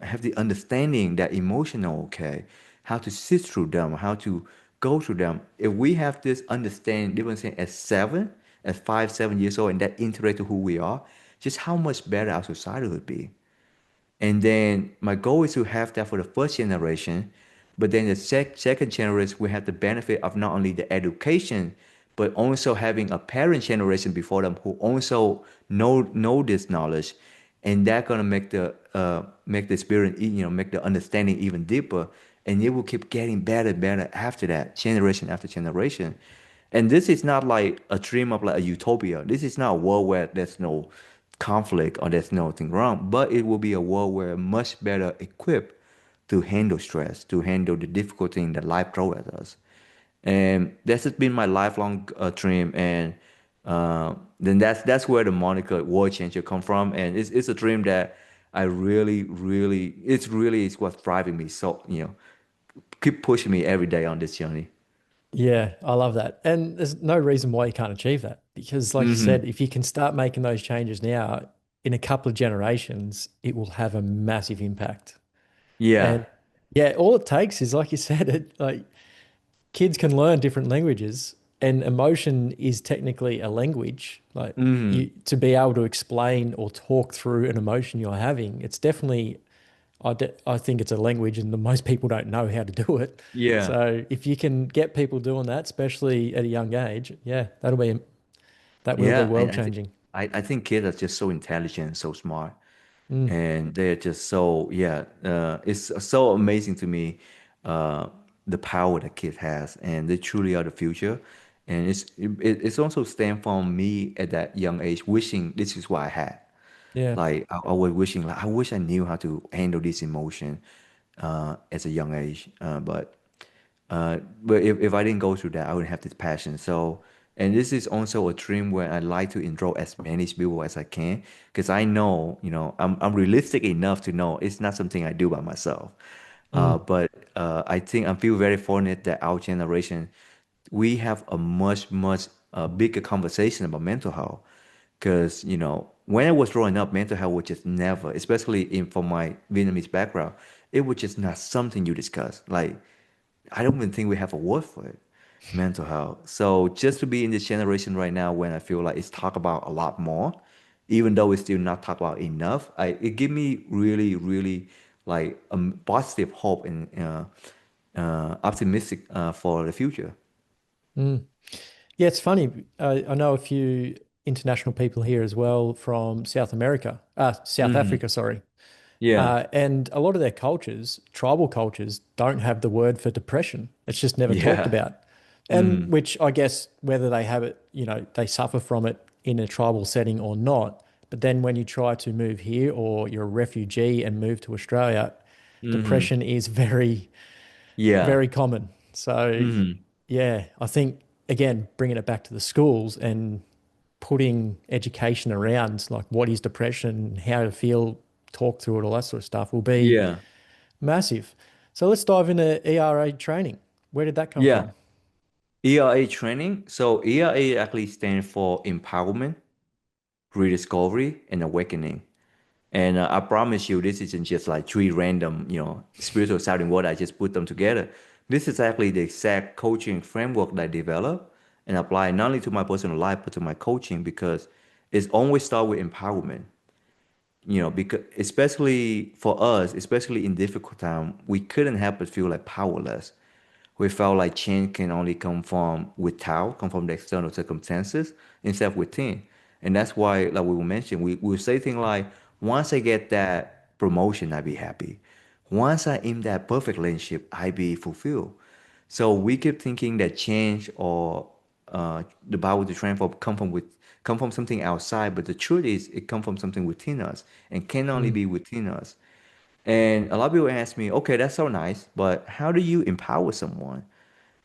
have the understanding that emotional, okay, how to sit through them, how to go through them. If we have this understanding, even saying at 7, at 5, 7 years old, and that integrate to who we are, just how much better our society would be. And then my goal is to have that for the first generation, but then the second generation will have the benefit of not only the education, but also having a parent generation before them who also know this knowledge, and that gonna make the experience, make the understanding even deeper, and it will keep getting better and better after that, generation after generation. And this is not like a dream of like a utopia. This is not a world where there's no conflict or there's nothing wrong, but it will be a world where much better equipped to handle stress, to handle the difficult thing that life throws at us. And that's has been my lifelong dream. And then that's where the moniker world changer come from. And it's a dream that I really, really, it's what's driving me. So, keep pushing me every day on this journey.
Yeah, I love that. And there's no reason why you can't achieve that because, like you said,
Hmm.
if you can start making those changes now, in a couple of generations, it will have a massive impact.
Yeah.
And yeah, all it takes is, like you said, like kids can learn different languages, and emotion is technically a language. Like
Hmm.
you to be able to explain or talk through an emotion you're having, it's definitely I think it's a language, and the most people don't know how to do it.
Yeah.
So if you can get people doing that, especially at a young age, yeah, that will be
Yeah,
world
and
changing.
I think kids are just so intelligent, so smart,
Mm,
and they're just so yeah. It's so amazing to me, the power that kids has, and they truly are the future. And it's also stemmed from me at that young age, wishing this is what I had.
yeah,
Like I was wishing, like I wish I knew how to handle this emotion, as a young age. But if I didn't go through that, I wouldn't have this passion. So And this is also a dream where I like to enroll as many people as I can because I know, I'm realistic enough to know it's not something I do by myself.
Mm,
But I think I feel very fortunate that our generation, we have a much bigger conversation about mental health. Because, when I was growing up, mental health was just never, especially in from my Vietnamese background, it was just not something you discuss. Like, I don't even think we have a word for it, mental health. So just to be in this generation right now when I feel like it's talked about a lot more, even though it's still not talked about enough, it give me really like a positive hope and optimistic for the future.
mm. Yeah, it's funny. I know a few international people here as well from South America, South
Hmm.
Africa, sorry.
Yeah.
And a lot of their cultures, tribal cultures, don't have the word for depression. It's just never talked
Yeah.
about. And
Mm.
which I guess whether they have it, they suffer from it in a tribal setting or not. But then when you try to move here or you're a refugee and move to Australia,
Hmm.
depression is very,
Yeah.
very common. So,
Hmm.
yeah, I think, again, bringing it back to the schools and putting education around like what is depression, how to feel, talk through it, all that sort of stuff will be
Yeah.
massive. So let's dive into ERA training. Where did that come
Yeah.
from?
ERA training. So ERA actually stands for empowerment, rediscovery, and awakening. And I promise you, this isn't just like three random, spiritual sounding words. I just put them together. This is actually the exact coaching framework that I developed and apply not only to my personal life, but to my coaching because it's always start with empowerment. Because especially for us, especially in difficult time, we couldn't help but feel like powerless. We felt like change can only come from without, come from the external circumstances instead of within. And that's why, like we mentioned, we say things like, once I get that promotion, I be happy. Once I in that perfect relationship, I be fulfilled. So we keep thinking that change or the power to transform come from something outside, but the truth is it come from something within us and can only
Mm,
be within us. And a lot of people ask me, okay, that's so nice, but how do you empower someone?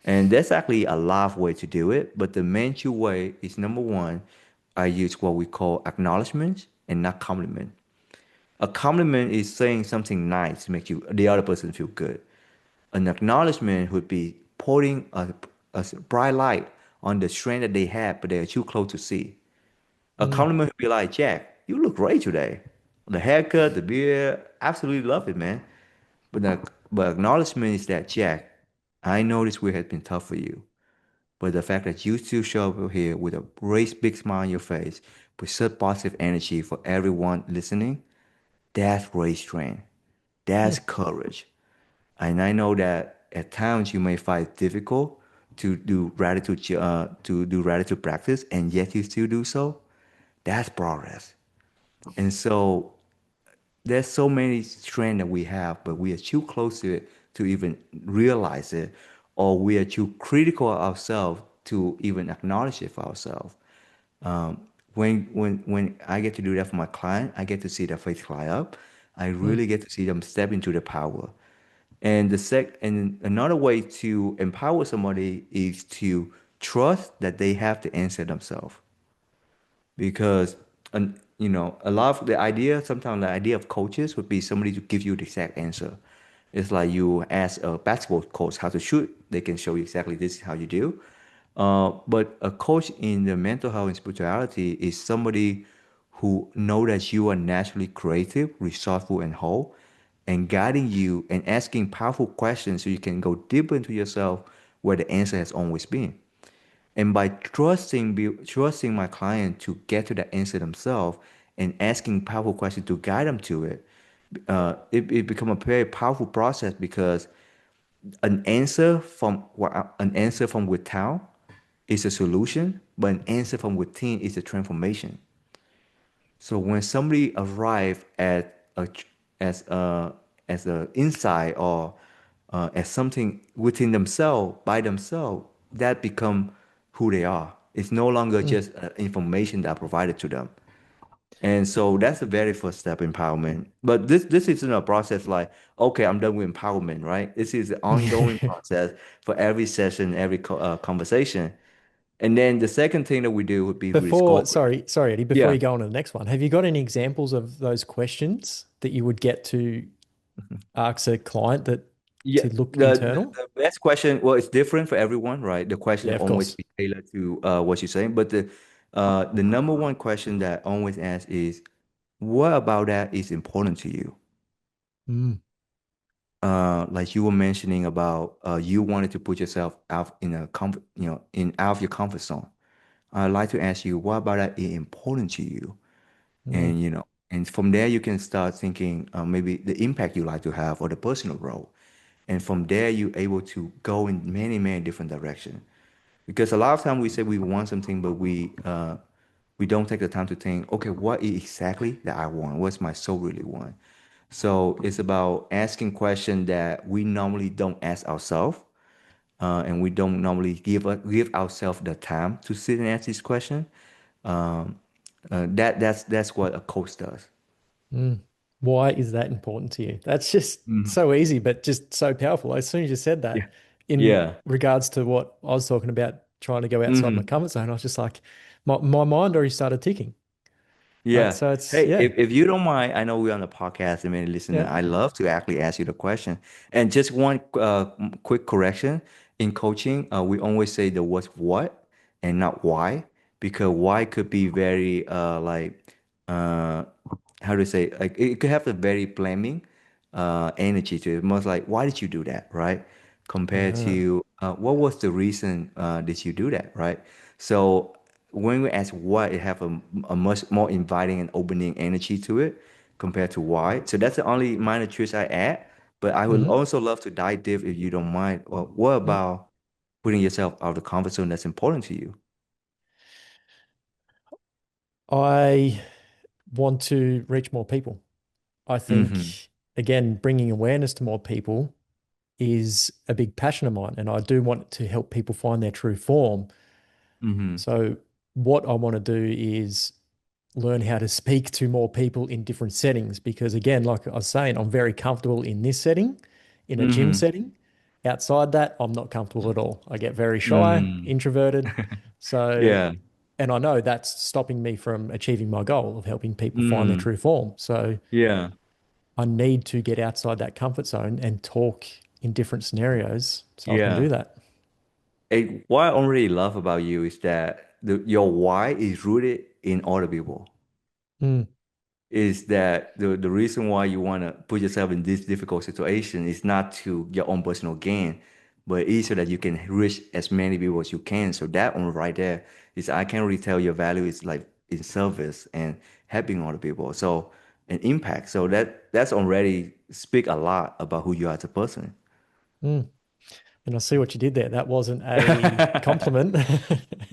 And there's actually a lot of way to do it, but the main two way is number one, I use what we call acknowledgement and not compliment. A compliment is saying something nice to make you the other person feel good. An acknowledgement would be putting a bright light on the strength that they have, but they are too close to see. A
mm,
compliment would be like, Jack, you look great today. The haircut, the beard, absolutely love it, man. But acknowledgement is that, Jack, I know this week has been tough for you. But the fact that you still show up here with a great big smile on your face, with such positive energy for everyone listening, that's great strength.
mm,
That's courage. And I know that at times you may find it difficult to do gratitude practice, and yet you still do so. That's progress. And so there's so many strengths that we have, but we are too close to it to even realize it, or we are too critical of ourselves to even acknowledge it for ourselves. When I get to do that for my client, I get to see their face light up. I
mm,
really get to see them step into the power. And another way to empower somebody is to trust that they have to answer themselves because a lot of the idea sometimes the idea of coaches would be somebody to give you the exact answer. It's like you ask a basketball coach how to shoot, they can show you exactly this is how you do. But a coach in the mental health and spirituality is somebody who know that you are naturally creative, resourceful, and whole, and guiding you and asking powerful questions so you can go deeper into yourself where the answer has always been. And by trusting my client to get to that answer themselves and asking powerful questions to guide them to it, it become a very powerful process because an answer from without is a solution, but an answer from within is a transformation. So when somebody arrive at a as a as a insight or as something within themselves by themselves, that become who they are. It's no longer
mm.
just information that I provided to them. And so that's the very first step, empowerment. But this isn't a process like, okay, I'm done with empowerment, right? This is an ongoing process for every session, every conversation. And then the second thing that we do would be
Before,
rediscovery.
sorry, Eddie, before
Yeah.
you go on to the next one, have you got any examples of those questions that you would get to ask a client that
Yeah,
to look
the,
internal?
the best question, well, it's different for everyone, right? The question
Yeah, of
always
course.
be tailored to what you're saying. But the number one question that I always ask is, what about that is important to you?
Mm,
Like you were mentioning about you wanted to put yourself out in a comfort, in out of your comfort zone. I'd like to ask you, what about that is important to you?
mm,
And from there you can start thinking maybe the impact you like to have or the personal role. And from there you're able to go in many, many different directions. Because a lot of time we say we want something, but we don't take the time to think, okay, what is exactly that I want? What's my soul really want? So it's about asking questions that we normally don't ask ourselves, and we don't normally give ourselves the time to sit and ask this question. Um, that's what a coach does.
mm. Why is that important to you? That's just
Mhm.
so easy, but just so powerful. As soon as you said
Yeah.
that, in
Yeah.
regards to what I was talking about, trying to go outside my
Hmm.
comfort zone, I was just like, my mind already started ticking. Right.
Yeah.
So it's,
Hey,
yeah,
if you don't mind, I know we're on the podcast and many listener.
yeah.
I love to actually ask you the question. And just one quick correction. In coaching, we always say the word what and not why, because why could be very uh how to say, like it could have a very blaming energy to it. Most like, why did you do that, right? Compared
Uh,
to what was the reason did you do that, right? So when we ask why, it have a much more inviting and opening energy to it compared to why. So that's the only minor twist I add. But I would
mhm.
also love to dive deep if you don't mind. Well, what
Mm.
about putting yourself out of the comfort zone that's important to you?
I want to reach more people. I
Mm-hmm.
think, again, bringing awareness to more people is a big passion of mine, and I do want to help people find their true form.
Mm-hmm.
So, what I want to do is learn how to speak to more people in different settings because, again, like I was saying, I'm very comfortable in this setting, in a gym
Mm-hmm.
setting. Outside that, I'm not comfortable at all. I get very shy,
Mm-hmm.
introverted. So,
Yeah.
and I know that's stopping me from achieving my goal of helping people find their
Mm-hmm.
true form. So,
Yeah.
I need to get outside that comfort zone and talk in different scenarios so I can do
Yeah.
that.
What I already love about you is that your why is rooted in other people.
Mm,
Is that the reason why you want to put yourself in this difficult situation is not to your own personal gain, but it's so that you can reach as many people as you can. So that one right there is, I can really tell your value is like in service and helping other people. So an impact. So that's already speak a lot about who you are as a person.
mm. And I see what you did there. That wasn't a
that
compliment.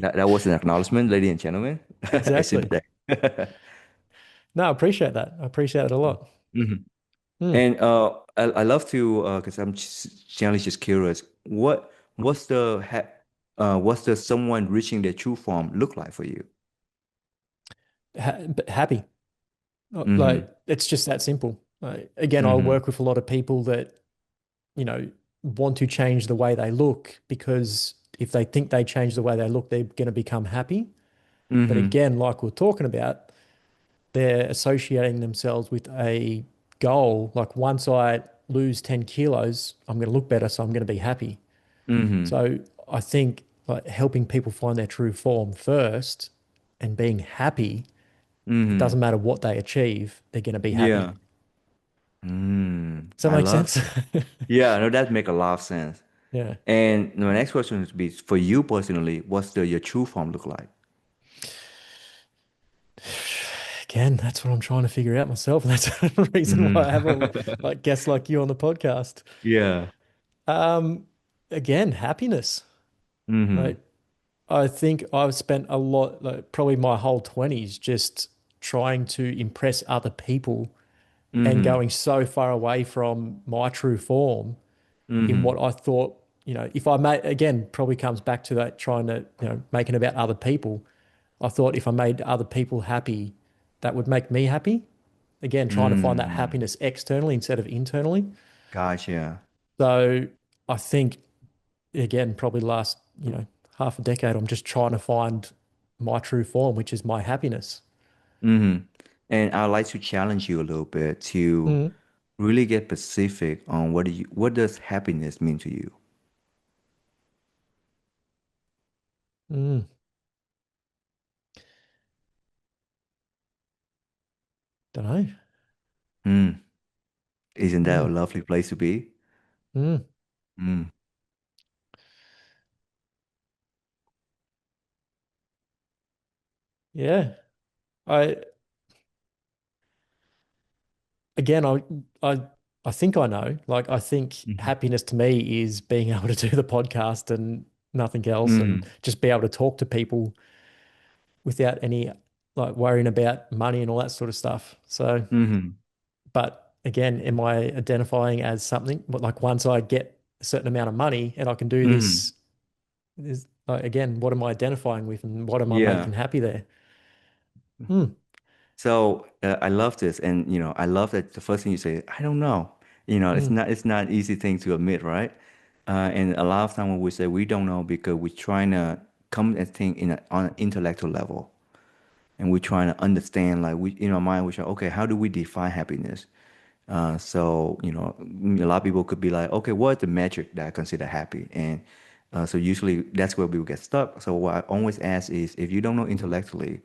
that was an acknowledgement, ladies and gentlemen. A
Exactly.
sympathetic.
No, I appreciate that. I appreciate it a lot.
Mhm.
Mm.
And I love to because I'm generally just curious. What's the what's the someone reaching their true form look like for you?
But happy.
Mm-hmm.
Like it's just that simple. Again, I
Mm-hmm.
work with a lot of people that, you know, want to change the way they look because if they think they change the way they look, they're going to become happy. But
Mm-hmm.
again, like we're talking about, they're associating themselves with a goal. Like once I lose 10 kilos, I'm going to look better, so I'm going to be happy.
Mm-hmm.
So I think like helping people find their true form first and being happy, it
Mm-hmm.
doesn't matter what they achieve, they're going to be happy.
Yeah. Mm,
Does that
I
make
love
sense?
that. Yeah, no, that make a lot of sense.
Yeah.
And my next question would be for you personally, what's the your true form look like?
Again, that's what I'm trying to figure out myself. That's the reason why I have a
Mm-hmm.
like guests like you on the podcast.
Yeah.
Um, Again, happiness.
Mm-hmm.
Like I think I've spent a lot, like probably my whole 20s, just trying to impress other people and
Mm-hmm.
going so far away from my true form in
Mm-hmm.
what I thought, if I made, again, probably comes back to that trying to, make it about other people. I thought if I made other people happy, that would make me happy. Again, trying to find that
Mm.
happiness externally instead of internally.
Gotcha.
So I think, again, probably last, half a decade, I'm just trying to find my true form, which is my happiness.
hmm And I'd like to challenge you a little bit to
Mm,
really get specific on what does happiness mean to you?
mm, don't know.
Mm. Isn't that a
Mm,
lovely place to be?
mm,
Mm.
yeah. I again, I I think I know. Like I think
Mhm.
happiness to me is being able to do the podcast and nothing else, and
Mm.
just be able to talk to people without any like worrying about money and all that sort of stuff. So,
Mhm.
but again, am I identifying as something? But like once I get a certain amount of money and I can do
Mhm.
this like again, what am I identifying with, and what am I
Yeah.
making happy there? Hmm.
So I love this, and I love that the first thing you say, I don't know.
Hmm.
It's not an easy thing to admit, right? And a lot of time when we say we don't know because we're trying to come and think on an intellectual level, and we're trying to understand, like we in our mind, we say, okay, how do we define happiness? So a lot of people could be like, okay, what's the metric that I consider happy? And so usually that's where people get stuck. So what I always ask is, if you don't know intellectually,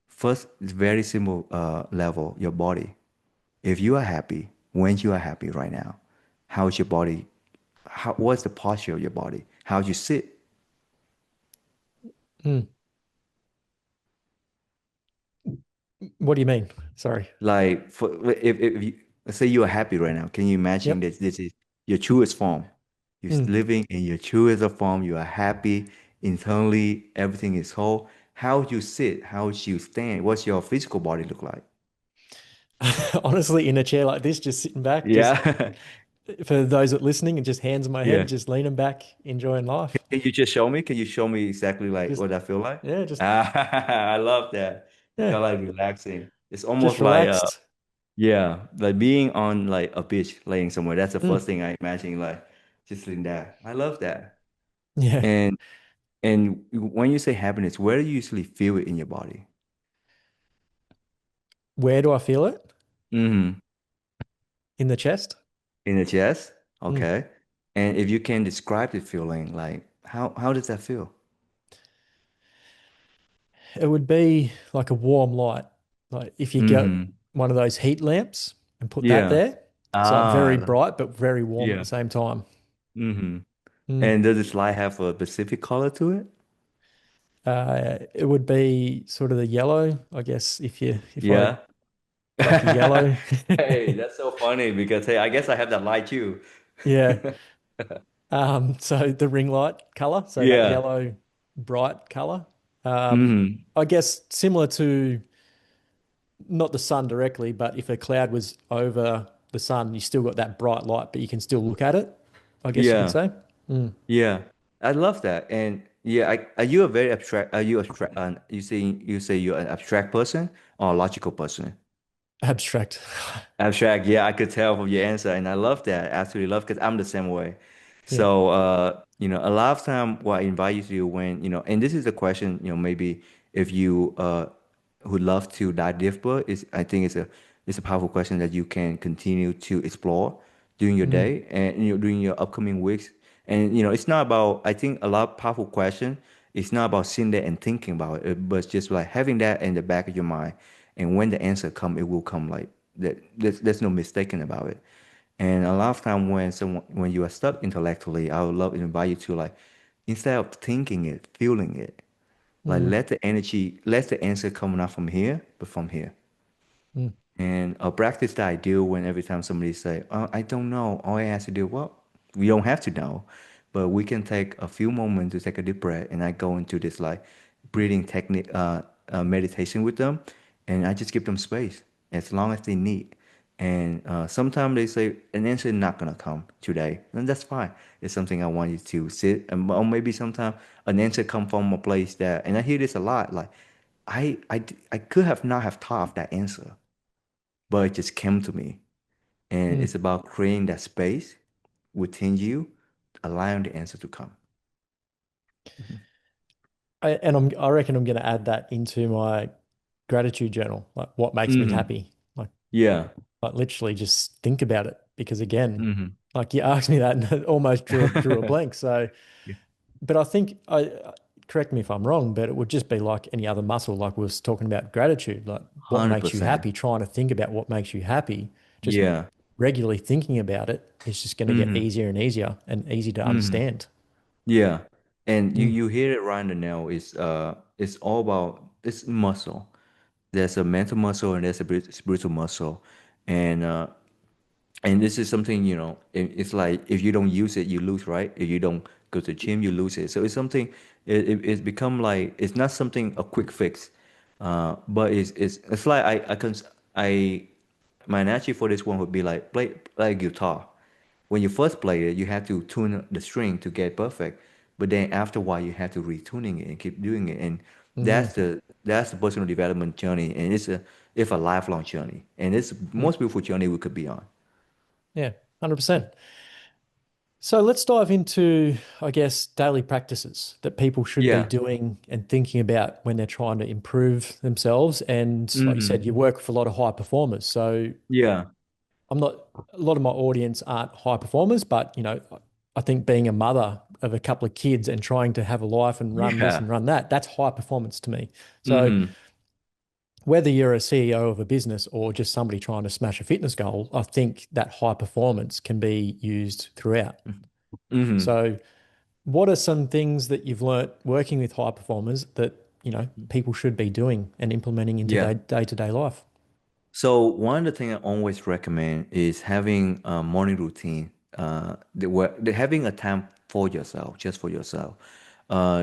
first, it's very simple level, your body. If you are happy, when you are happy right now, how is your body? What's the posture of your body? How you sit?
Hmm. What do you mean? Sorry.
Like, if you, let's say you are happy right now, can you imagine
Yep.
that this is your truest form? You're
Hmm.
living in your truest of form. You are happy internally. Everything is whole. How you sit? How you stand? What's your physical body look like?
Honestly, in a chair like this, just sitting back, just
Yeah,
for those that listening, and just hands on my head,
yeah.
just leaning back, enjoying life.
Can you just show me? Can you show me exactly like
Just
what I feel like?
yeah, just
I love that. It's
yeah,
kind of like relaxing. It's almost
just
like
relaxed.
yeah, like being on like a beach laying somewhere. That's the
Mm,
first thing I imagine, like just in there. I love that.
yeah.
And and when you say happiness, where do you usually feel it in your body?
Where do I feel it?
Mm-hmm.
In the chest?
In the chest?
Mm.
Okay. And if you can describe the feeling, like how does that feel?
It would be like a warm light. Like if you get
Mm-hmm.
one of those heat lamps and put that
Yeah.
there, it's like
Ah,
very bright but very warm at the
yeah.
same time.
Mm-hmm.
Mm.
And does this light have a specific color to it?
It would be sort of the yellow, I guess, if I
Yeah.
like a yellow.
Hey, that's so funny because hey, I guess I have that light too.
Yeah. So the ring light color, so that
Yeah.
yellow bright color. Um,
hmm
I guess similar to not the sun directly, but if a cloud was over the sun, you still got that bright light, but you can still look at it, I guess you could
Yeah.
say. Mm.
Yeah. I love that. And yeah, are you a very abstract, are you abstract, you say you're an abstract person or a logical person?
Abstract.
Abstract, yeah, I could tell from your answer, and I love that. Absolutely love because I'm the same way.
Yeah.
So, a lot of time what I invite you to do when, and this is a question, maybe if you would love to dive deeper, is I think it's a powerful question that you can continue to explore during your
Mm.
day and during your upcoming weeks. And it's not about I think a lot of powerful question. It's not about sitting there and thinking about it, but it's just like having that in the back of your mind. And when the answer come, it will come like that. There's no mistaking about it. And a lot of time when you are stuck intellectually, I would love to invite you to like instead of thinking it, feeling it, like
Mm.
let the answer come not from here, but from here.
Mm.
And a practice that I do when every time somebody say, "Oh, I don't know," all I ask to do, well, we don't have to know, but we can take a few moments to take a deep breath, and I go into this like breathing technique, meditation with them, and I just give them space as long as they need. And sometimes they say an answer is not gonna come today, and that's fine. It's something I want you to sit, or maybe sometimes an answer come from a place that, and I hear this a lot, like I could have not have thought of that answer but it just came to me. And
Mm.
it's about creating that space within you, allowing the answer to come.
I reckon I'm going to add that into my gratitude journal, like what makes me
Hmm.
happy.
Yeah.
Like literally just think about it because again,
Hmm.
like you asked me that and it almost drew a blank. So, but I think correct me if I'm wrong, but it would just be like any other muscle, like we was talking about gratitude, like what makes you
100%.
happy, trying to think about what makes you happy, just
Yeah.
regularly thinking about it is just going to get
Hmm.
easier and easier and easy to
Hmm.
understand.
Yeah. And you
Mm.
you hit it right on the nail. It's all about it's muscle. There's a mental muscle and there's a spiritual muscle. And and this is something, it's like if you don't use it, you lose, right? If you don't go to the gym, you lose it. So it's something, it's become like, it's not something, a quick fix. But it's like, I, my analogy for this one would be like, play guitar. When you first play it, you have to tune the string to get perfect. But then after a while, you have to retuning it and keep doing it. And
Hmm.
that's the personal development journey. And it's a lifelong journey. And it's the
Mm.
most beautiful journey we could be on.
Yeah, 100%. So let's dive into, I guess, daily practices that people should be
Yeah.
doing and thinking about when they're trying to improve themselves. And like you said,
Hmm.
you work with a lot of high performers. So
Yeah.
I'm not, a lot of my audience aren't high performers, but I think being a mother of a couple of kids and trying to have a life and run this
Yeah.
and run that, that's high performance to me. So
Hmm.
whether you're a CEO of a business or just somebody trying to smash a fitness goal, I think that high performance can be used throughout.
Hmm.
So what are some things that you've learnt working with high performers that, people should be doing and implementing into
Yeah.
their day-to-day life?
So one of the things I always recommend is having a morning routine. Having a time for yourself, just for yourself.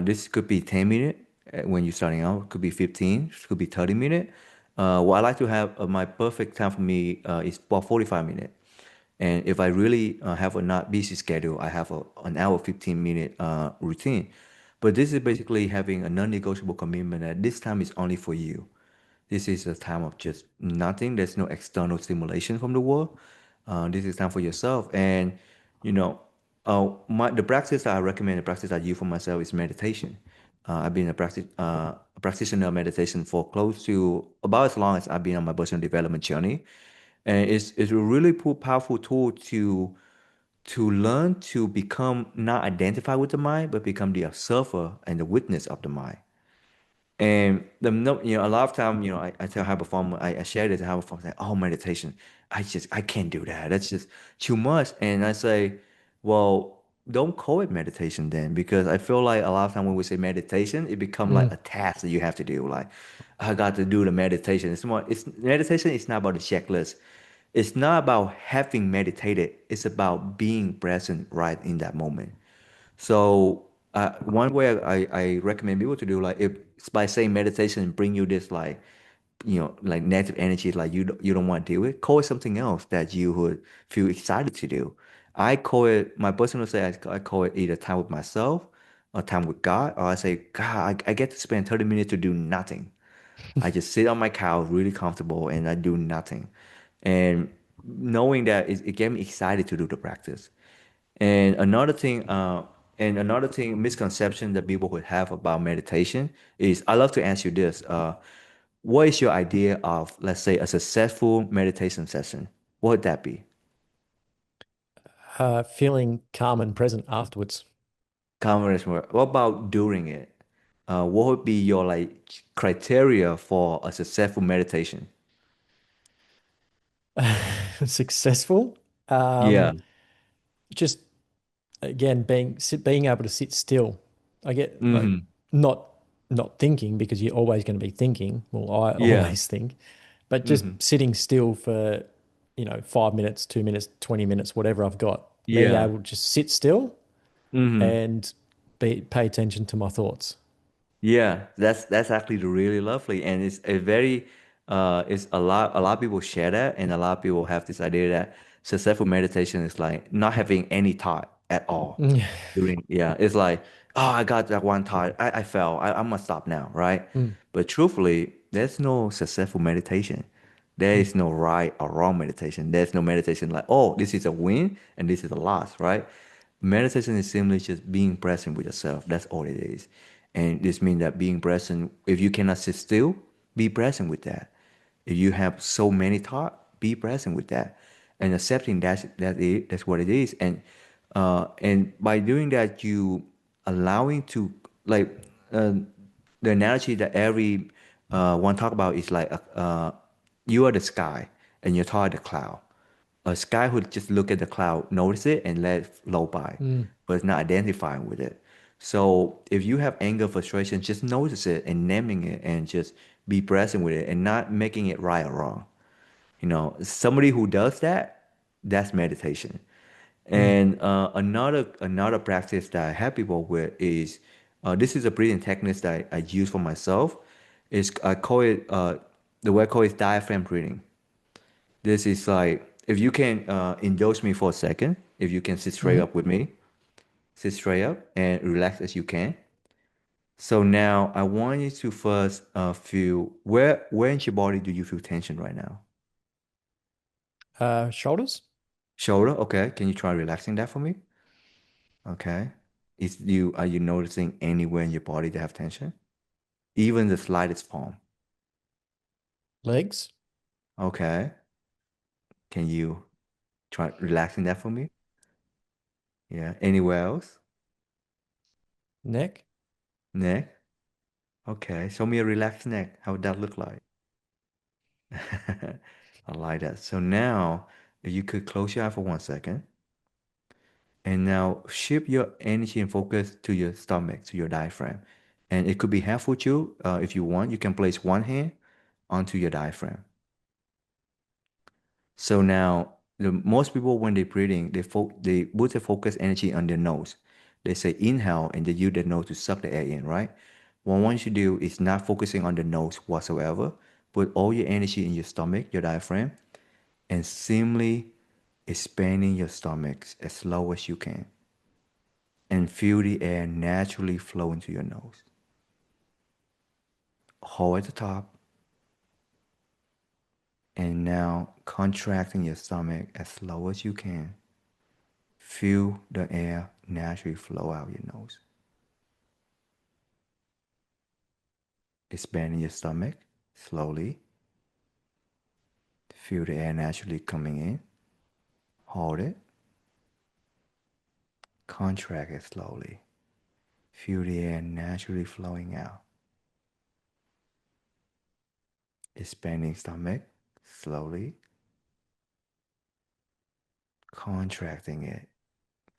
This could be 10 minutes when you're starting out. It could be 15. It could be 30 minutes. What I like to have my perfect time for me is about 45 minutes. And if I really have a not busy schedule, I have an hour 15-minute routine. But this is basically having a non-negotiable commitment that this time is only for you. This is a time of just nothing. There's no external stimulation from the world. This is time for yourself. And you know, the practice that I recommend, the practice I use for myself is meditation. I've been a practitioner of meditation for close to about as long as I've been on my personal development journey, and it's a really powerful tool to learn to become not identify with the mind, but become the observer and the witness of the mind. And the no, a lot of time, I tell high performer, I share this to high performer, like, oh, meditation, I can't do that. That's just too much. And I say, well, don't call it meditation then, because I feel like a lot of time when we say meditation, it become like
Mm.
a task that you have to do. Like, I got to do the meditation. It's meditation. It's not about the checklist. It's not about having meditated. It's about being present right in that moment. So one way I recommend people to do like if it's by saying meditation bring you this like like negative energy like you don't want to do it, call it something else that you would feel excited to do. I call it my personal say I call it either time with myself or time with God, or I say God I get to spend 30 minutes to do nothing. I just sit on my couch really comfortable and I do nothing, and knowing that it get me excited to do the practice. And another thing, misconception that people would have about meditation is, I love to ask you this: what is your idea of, let's say, a successful meditation session? What would that be?
Feeling calm and present afterwards.
Conversation. What about during it? What would be your like criteria for a successful meditation?
Successful.
Yeah.
Just again, being able to sit still. I get like
Mm-hmm.
not not thinking because you're always going to be thinking. Well, I
Yeah.
always think, but just
Mm-hmm.
sitting still for 5 minutes, 2 minutes, 20 minutes, whatever I've got. Being
Yeah.
able to just sit still
Mm-hmm.
and pay attention to my thoughts.
Yeah, that's actually really lovely, and it's a very it's a lot of people share that, and a lot of people have this idea that successful meditation is like not having any thought at all
Mm.
during. Yeah, it's like, oh, I got that one thought, I fell, I'm gonna stop now, right?
Mm.
But truthfully, there's no successful meditation. There
Mm.
is no right or wrong meditation. There's no meditation like, oh, this is a win and this is a loss, right? Meditation is simply just being present with yourself. That's all it is. And this means that being present, if you cannot sit still, be present with that. If you have so many thoughts, be present with that. And accepting that's what it is. And by doing that, you allowing to like uh, the analogy that every one talk about is like you are the sky and your thought the cloud. A sky who just look at the cloud, notice it, and let it flow by,
Mm,
but it's not identifying with it. So if you have anger, frustration, just notice it and naming it, and just be present with it, and not making it right or wrong. Somebody who does that, that's meditation.
mm.
And another practice that I help people with is this is a breathing technique that I use for myself. Is I call it the way I call it diaphragm breathing. This is like, if you can indulge me for a second, if you can sit straight
Hmm.
up with me, sit straight up and relax as you can. So now I want you to first feel where in your body do you feel tension right now?
Shoulders,
Shoulder, okay. Can you try relaxing that for me? Okay. Are you noticing anywhere in your body that have tension? Even the slightest palm.
legs,
Okay. Can you try relaxing that for me? Yeah. Anywhere else?
neck.
Neck? Okay. Show me a relaxed neck. How would that look like? I like that. So now, if you could close your eye for 1 second, and now shift your energy and focus to your stomach, to your diaphragm. And it could be helpful to you if you want. You can place one hand onto your diaphragm. So now, most people when they're breathing, they put their focus energy on their nose. They say inhale, and they use their nose to suck the air in, right? What I want you to do is not focusing on the nose whatsoever. Put all your energy in your stomach, your diaphragm, and simply expanding your stomach as slow as you can, and feel the air naturally flow into your nose. Hold at the top, and now contracting your stomach as slow as you can. Feel the air naturally flow out your nose. Expanding your stomach slowly. Feel the air naturally coming in. Hold it. Contract it slowly. Feel the air naturally flowing out. Expanding stomach slowly. Contracting it.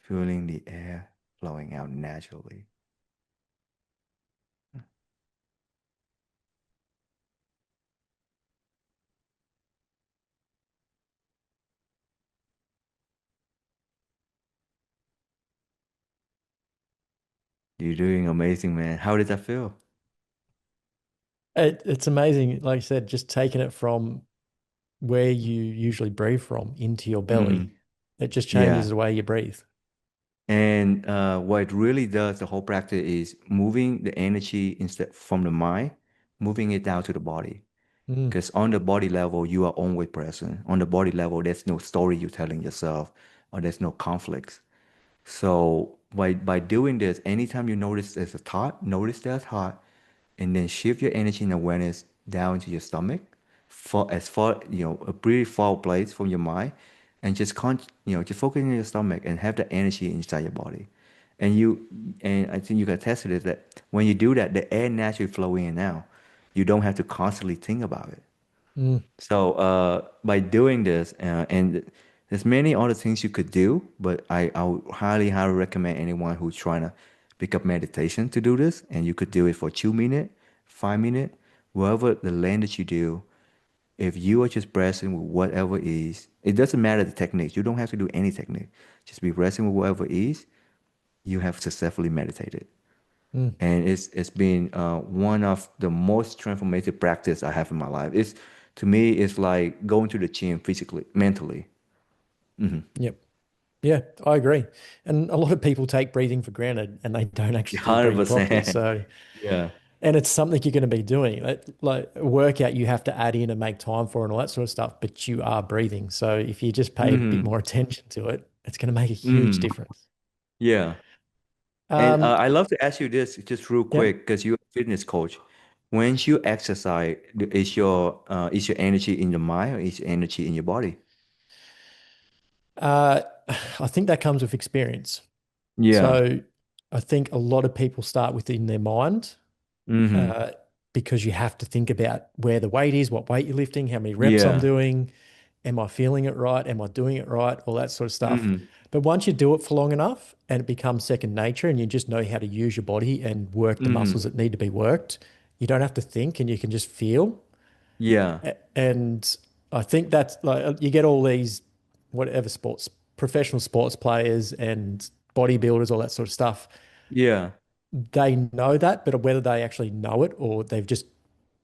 Feeling the air flowing out naturally. You're doing amazing, man. How did that feel?
It's amazing. Like I said, just taking it from where you usually breathe from into your belly,
Mm-hmm.
it just changes
Yeah.
the way you breathe.
And what it really does, the whole practice is moving the energy instead from the mind, moving it down to the body.
Mm,
Because on the body level, you are always present. On the body level, there's no story you're telling yourself, or there's no conflicts. So by doing this, anytime you notice there's a thought, notice that thought, and then shift your energy and awareness down to your stomach, a pretty far place from your mind, and just focus on your stomach and have the energy inside your body. And I think you can test it is that when you do that, the air naturally flow in and out. You don't have to constantly think about it.
mm,
So by doing this, and there's many other things you could do, but I would highly recommend anyone who's trying to pick up meditation to do this. And you could do it for 2 minutes, 5 minutes, whatever the length that you do. If you are just present with whatever is, it doesn't matter the technique. You don't have to do any technique. Just be present with whatever is. You have successfully meditated,
mm.
and it's been one of the most transformative practice I have in my life. It's to me, it's like going to the gym physically, mentally.
Yep. Yeah, I agree. And a lot of people take breathing for granted and they don't actually breathe properly.
100%.
So,
Yeah.
and it's something you're going to be doing. Like a workout you have to add in and make time for and all that sort of stuff, but you are breathing. So if you just pay a bit
Hmm.
more attention to it, it's going to make a huge
Hmm.
difference.
Yeah. And
Um,
I love to ask you this just real
yep.
quick because you're a fitness coach. When you exercise, is your energy in your mind or is your energy in your body?
Uh, I think that comes with experience.
Yeah.
So I think a lot of people start within their mind,
Mm-hmm.
uh, because you have to think about where the weight is, what weight you're lifting, how many reps I'm
Yeah.
doing, am I feeling it right? Am I doing it right? All that sort of stuff.
Mm-hmm.
But once you do it for long enough and it becomes second nature and you just know how to use your body and work the muscles
Mm-hmm.
that need to be worked, you don't have to think and you can just feel.
Yeah.
And I think that's like you get all these whatever sports, professional sports players and bodybuilders, all that sort of stuff.
Yeah.
They know that, but whether they actually know it or they've just,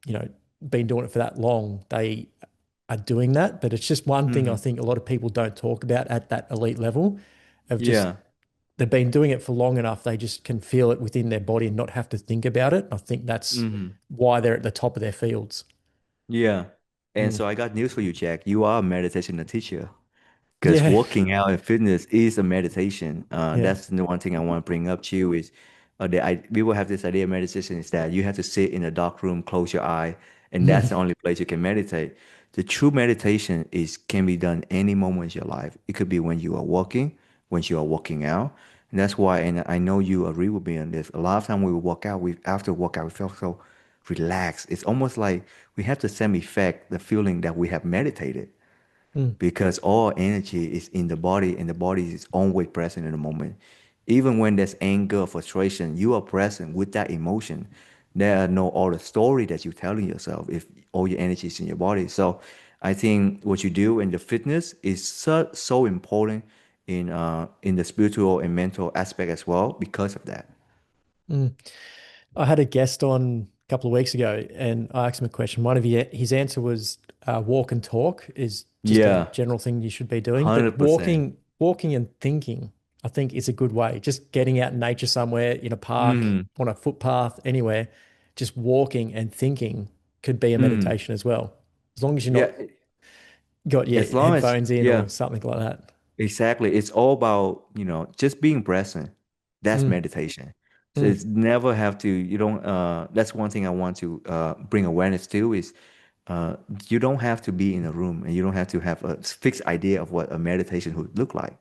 you know, been doing it for that long, they are doing that. But it's just one thing I
Mm-hmm.
think a lot of people don't talk about at that elite level of just
Yeah.
they've been doing it for long enough, they just can feel it within their body and not have to think about it. I think that's
Mm-hmm.
why they're at the top of their fields.
Yeah. And
Mm.
so I got news for you, Jack. You are a meditation teacher. Because
Yeah.
working out and fitness is a meditation.
Yeah.
That's the one thing I want to bring up to you is we will have this idea of meditation is that you have to sit in a dark room, close your eye, and that's the only place you can meditate. The true meditation is can be done any moment in your life. It could be when you are walking, when you are working out. And that's why, and I know you agree with me on this. A lot of time we work out, we after workout, we feel so relaxed. It's almost like we have the same effect, the feeling that we have meditated
Mm.
because all energy is in the body and the body is always present in the moment. Even when there's anger, frustration, you are present with that emotion. There are no other story that you're telling yourself if all your energy is in your body. So I think what you do in the fitness is so important in the spiritual and mental aspect as well because of that.
Mm. I had a guest on a couple of weeks ago and I asked him a question. One of his answer was walk and talk is just a
Yeah,
general thing you should be doing. But
100%.
walking and thinking, I think is a good way. Just getting out in nature somewhere, in a park,
Mm,
on a footpath, anywhere, just walking and thinking could be a
mm.
meditation as well. As long as you're
Yeah,
not got your
as long as,
headphones in
yeah.
or something like that.
Exactly. It's all about, just being present. That's
Mm,
meditation. So
mm,
it's never have to, you don't, that's one thing I want to bring awareness to is uh, you don't have to be in a room and you don't have to have a fixed idea of what a meditation would look like.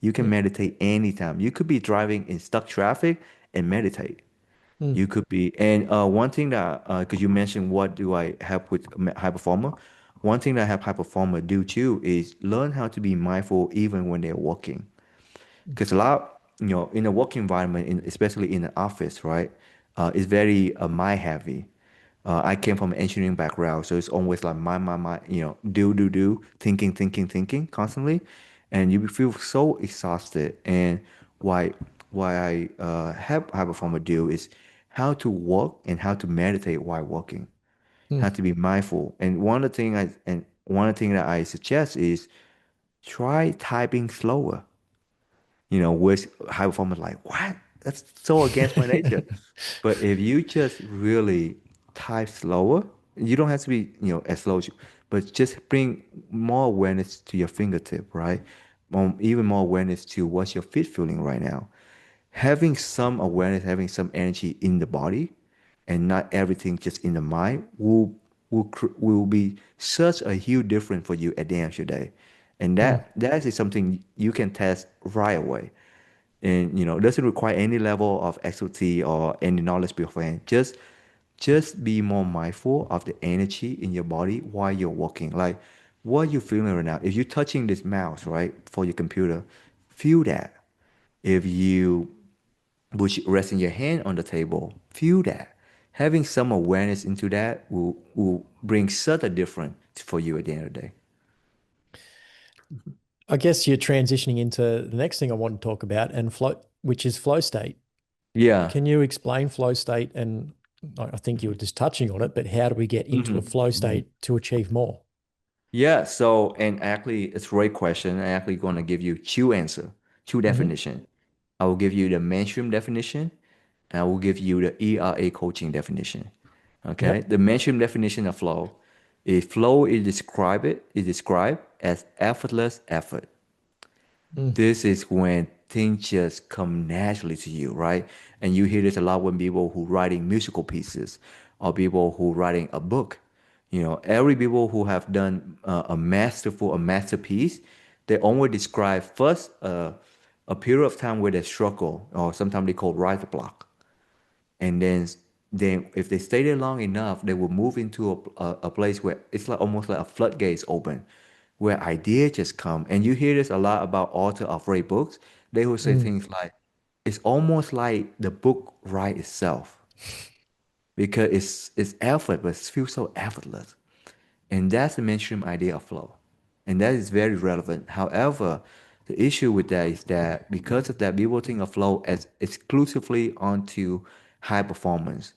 You can
mm,
meditate anytime. You could be driving in stuck traffic and meditate.
mm,
You could be, and one thing that, because you mentioned what do I help with high performer, one thing that I help high performer do too is learn how to be mindful even when they're working. Because a lot, in a work environment, especially in the office, right, it's very mind heavy. I came from an engineering background, so it's always like my, do, thinking constantly, and you feel so exhausted. And why, why I help high performer do is how to work and how to meditate while working, how
mm,
to be mindful. And one of the thing that I suggest is try typing slower. Which high performers like, what? That's so against my nature.
mm.
But if you just really type slower, you don't have to be, as slow as you, but just bring more awareness to your fingertip, right? Even more awareness to what's your feet feeling right now. Having some awareness, having some energy in the body, and not everything just in the mind will be such a huge difference for you at the end of your day. And
Mm.
that is something you can test right away. And it doesn't require any level of expertise or any knowledge beforehand. Just be more mindful of the energy in your body while you're walking. Like what you feeling right now. If you're touching this mouse, right, for your computer, feel that. If you which resting your hand on the table, feel that. Having some awareness into that will bring such a difference for you at the end of the day.
I guess you're transitioning into the next thing I want to talk about and flow, which is flow state.
Yeah.
Can you explain flow state? And I think you were just touching on it, but how do we get into a flow
Hmm.
state to achieve more?
Yeah, so and actually it's a great question. I'm actually going to give you two answer, two
Hmm.
definition. I will give you the mainstream definition and I will give you the ERA coaching definition. Okay.
Yep.
The mainstream definition of flow is described as effortless effort.
Mm,
This is when things just come naturally to you, right? And you hear this a lot when people who writing musical pieces or people who writing a book. Every people who have done a masterpiece, they always describe first a period of time where they struggle, or sometimes they call writer block, and then if they stay there long enough, they will move into a place where it's like almost like a floodgates open, where ideas just come. And you hear this a lot about author of great books. They will say
Mm,
things like, it's almost like the book write itself because it's effort, but it feels so effortless. And that's the mainstream idea of flow. And that is very relevant. However, the issue with that is that because of that, people think of flow as exclusively onto high performance,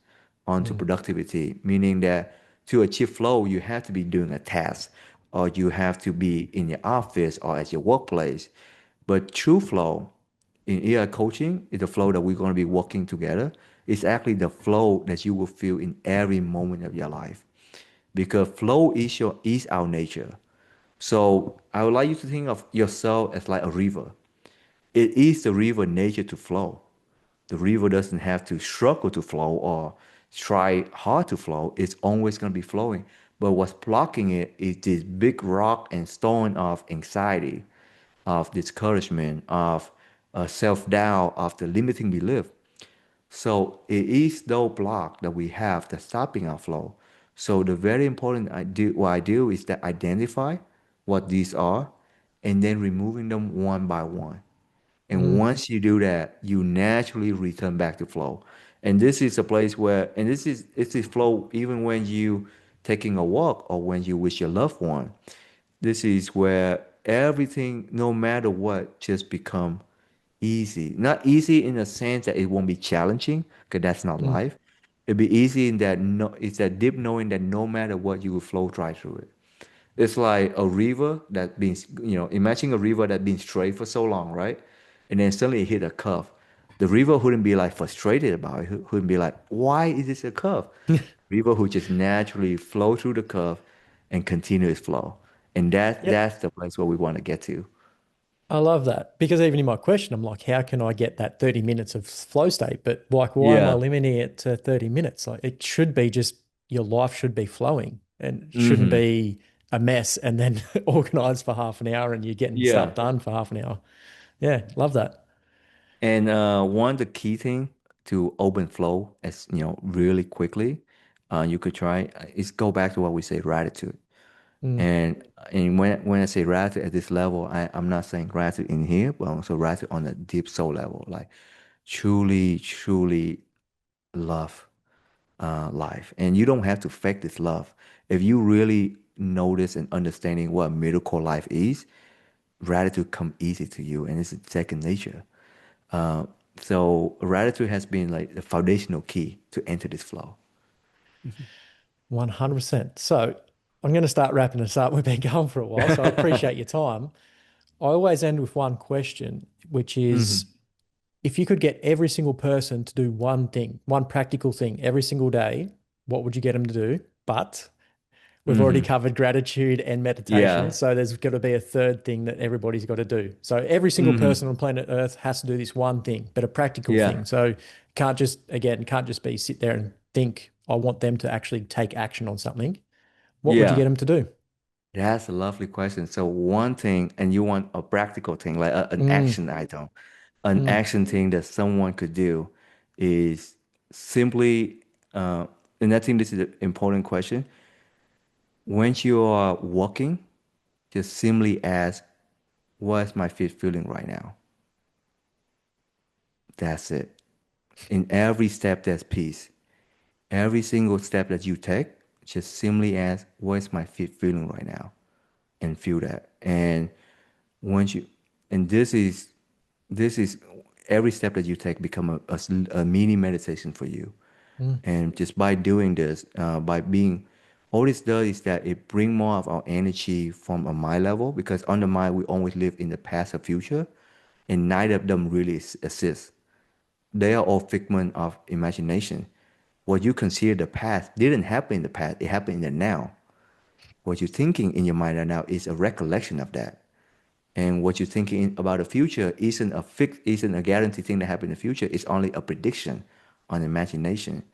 onto
mm,
productivity, meaning that to achieve flow, you have to be doing a task or you have to be in your office or at your workplace. But true flow in AI coaching is the flow that we're going to be working together. It's actually the flow that you will feel in every moment of your life because flow is our nature. So I would like you to think of yourself as like a river. It is the river nature to flow. The river doesn't have to struggle to flow or try hard to flow. It's always going to be flowing. But what's blocking it is this big rock and stone of anxiety, of discouragement, of self-doubt, of the limiting belief. So it is those block that we have that's stopping our flow. So the very important what I do is that identify what these are and then removing them one by one. And
mm.
once you do that, you naturally return back to flow. And this is a place where, and this is flow even when you taking a walk or when you with your loved one. This is where everything, no matter what, just become easy. Not easy in the sense that it won't be challenging, because that's not
Mm.
life. It'll be easy in that no, it's that deep knowing that no matter what, you will flow right through it. It's like a river that been, imagine a river that been straight for so long, right? And then suddenly it hit a curve. The river wouldn't be like frustrated about it. Wouldn't be like, why is this a curve? River who just naturally flow through the curve and continue its flow. And that
Yeah,
that's the place where we want to get to.
I love that because even in my question, I'm like, how can I get that 30 minutes of flow state? But like, why am I
Yeah.
limiting it to 30 minutes? Like, it should be just your life should be flowing and it shouldn't
Hmm.
be a mess and then organized for half an hour and you're getting stuff
Yeah.
done for half an hour. Yeah, love that.
And one of the key thing to open flow, as really quickly, you could try is go back to what we say gratitude.
Mm,
And when I say gratitude at this level, I'm not saying gratitude in here, but also gratitude on a deep soul level, like truly, truly love life. And you don't have to fake this love. If you really notice and understanding what miracle life is, gratitude come easy to you, and it's a second nature. Uh, so gratitude has been like the foundational key to enter this flow.
100%. So I'm going to start wrapping this up. We've been going for a while, so I appreciate your time. I always end with one question, which
Hmm.
is if you could get every single person to do one thing, one practical thing every single day, what would you get them to do? But we've already
Hmm.
covered gratitude and meditation.
Yeah.
So there's got to be a third thing that everybody's got to do. So every single
Hmm.
person on planet Earth has to do this one thing, but a practical
Yeah.
thing. So can't just be sit there and think, I want them to actually take action on something. What would you get
Yeah.
them to do?
That's a lovely question. So one thing, and you want a practical thing, like an
Mm,
action item, an
mm,
action thing that someone could do is simply, and I think this is an important question. When you are walking, just simply ask, what's my feet feeling right now? That's it. In every step, there's peace. Every single step that you take, just simply ask, what's my feet feeling right now? And feel that. And once you, and this is every step that you take become a mini meditation for you.
mm,
And just by doing this, by being, all this does is that it bring more of our energy from a mind level, because on the mind we always live in the past or future, and neither of them really exist. They are all figment of imagination. What you consider the past didn't happen in the past, it happened in the now. What you're thinking in your mind right now is a recollection of that. And what you're thinking about the future isn't a guaranteed thing that happen in the future. It's only a prediction on imagination.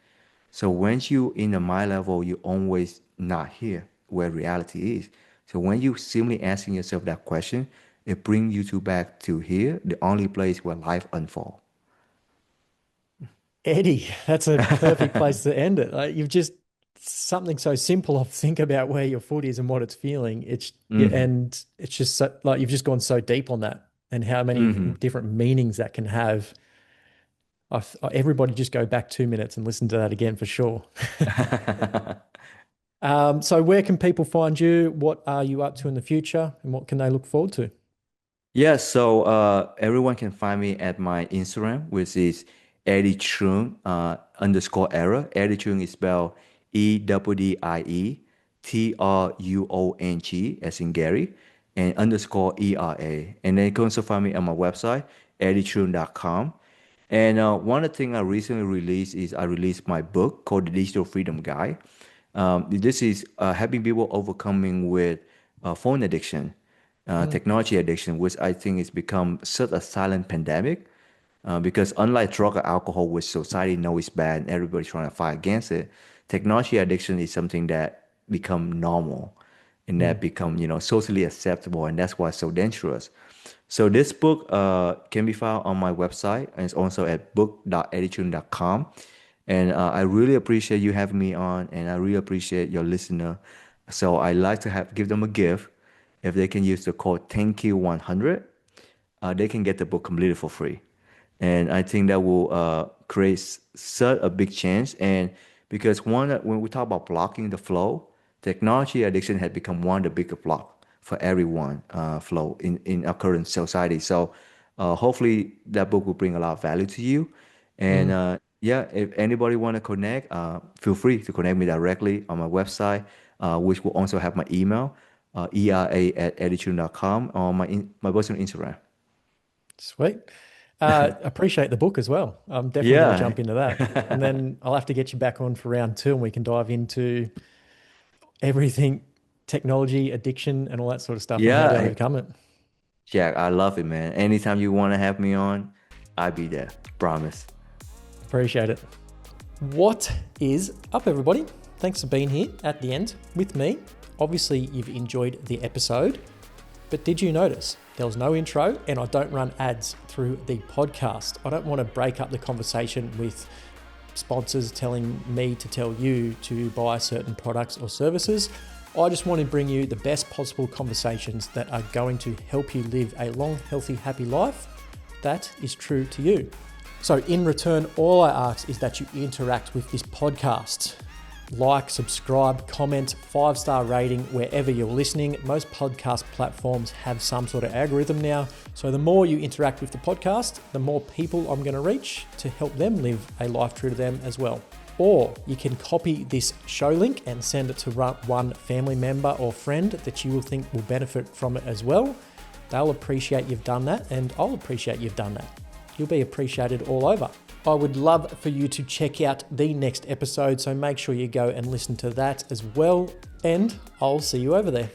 So once you in the mind level, you're always not here where reality is. So when you simply asking yourself that question, it brings you to back to here, the only place where life unfolds.
Eddie, that's a perfect place to end it. You've just something so simple of think about where your foot is and what it's feeling. And it's just so, like you've just gone so deep on that and how many different meanings that can have. Everybody just go back 2 minutes and listen to that again for sure. So where can people find you? What are you up to in the future and what can they look forward to?
Yeah, so everyone can find me at my Instagram, which is Eddie Truong underscore error. Eddie Truong is spelled EDDIE as in Gary, and underscore ERA. And then you can also find me on my website, eddietrung.com. And one of the things I recently released is I released my book called The Digital Freedom Guide. This is helping people overcoming with phone addiction, technology addiction, which I think has become such a silent pandemic. Because unlike drug or alcohol, which society knows is bad and everybody's trying to fight against it, technology addiction is something that become normal and that become socially acceptable, and that's why it's so dangerous. So this book can be found on my website, and it's also at book.editune.com. And I really appreciate you having me on, and I really appreciate your listener. So I like to give them a gift. If they can use the code ThankYou100, they can get the book completely for free. And I think that will create such a big change. And because when we talk about blocking the flow, technology addiction has become one of the bigger block for everyone flow in our current society. So hopefully that book will bring a lot of value to you. And yeah, if anybody want to connect, feel free to connect me directly on my website, which will also have my email, era@editune.com, or my personal Instagram.
Sweet. Appreciate the book as well. I'm definitely going to
Yeah.
jump into that. And then I'll have to get you back on for round two and we can dive into everything technology, addiction, and all that sort of stuff and how to
Yeah,
overcome it.
Jack, I love it, man. Anytime you want to have me on, I'll be there. Promise.
Appreciate it. What is up, everybody? Thanks for being here at the end with me. Obviously, you've enjoyed the episode, but did you notice there was no intro and I don't run ads through the podcast? I don't want to break up the conversation with sponsors telling me to tell you to buy certain products or services. I just want to bring you the best possible conversations that are going to help you live a long, healthy, happy life that is true to you. So in return, all I ask is that you interact with this podcast. Like, subscribe, comment, 5-star rating wherever you're listening. Most podcast platforms have some sort of algorithm now. So the more you interact with the podcast, the more people I'm going to reach to help them live a life true to them as well. Or you can copy this show link and send it to one family member or friend that you will think will benefit from it as well. They'll appreciate you've done that, and I'll appreciate you've done that. You'll be appreciated all over. I would love for you to check out the next episode, so make sure you go and listen to that as well, and I'll see you over there.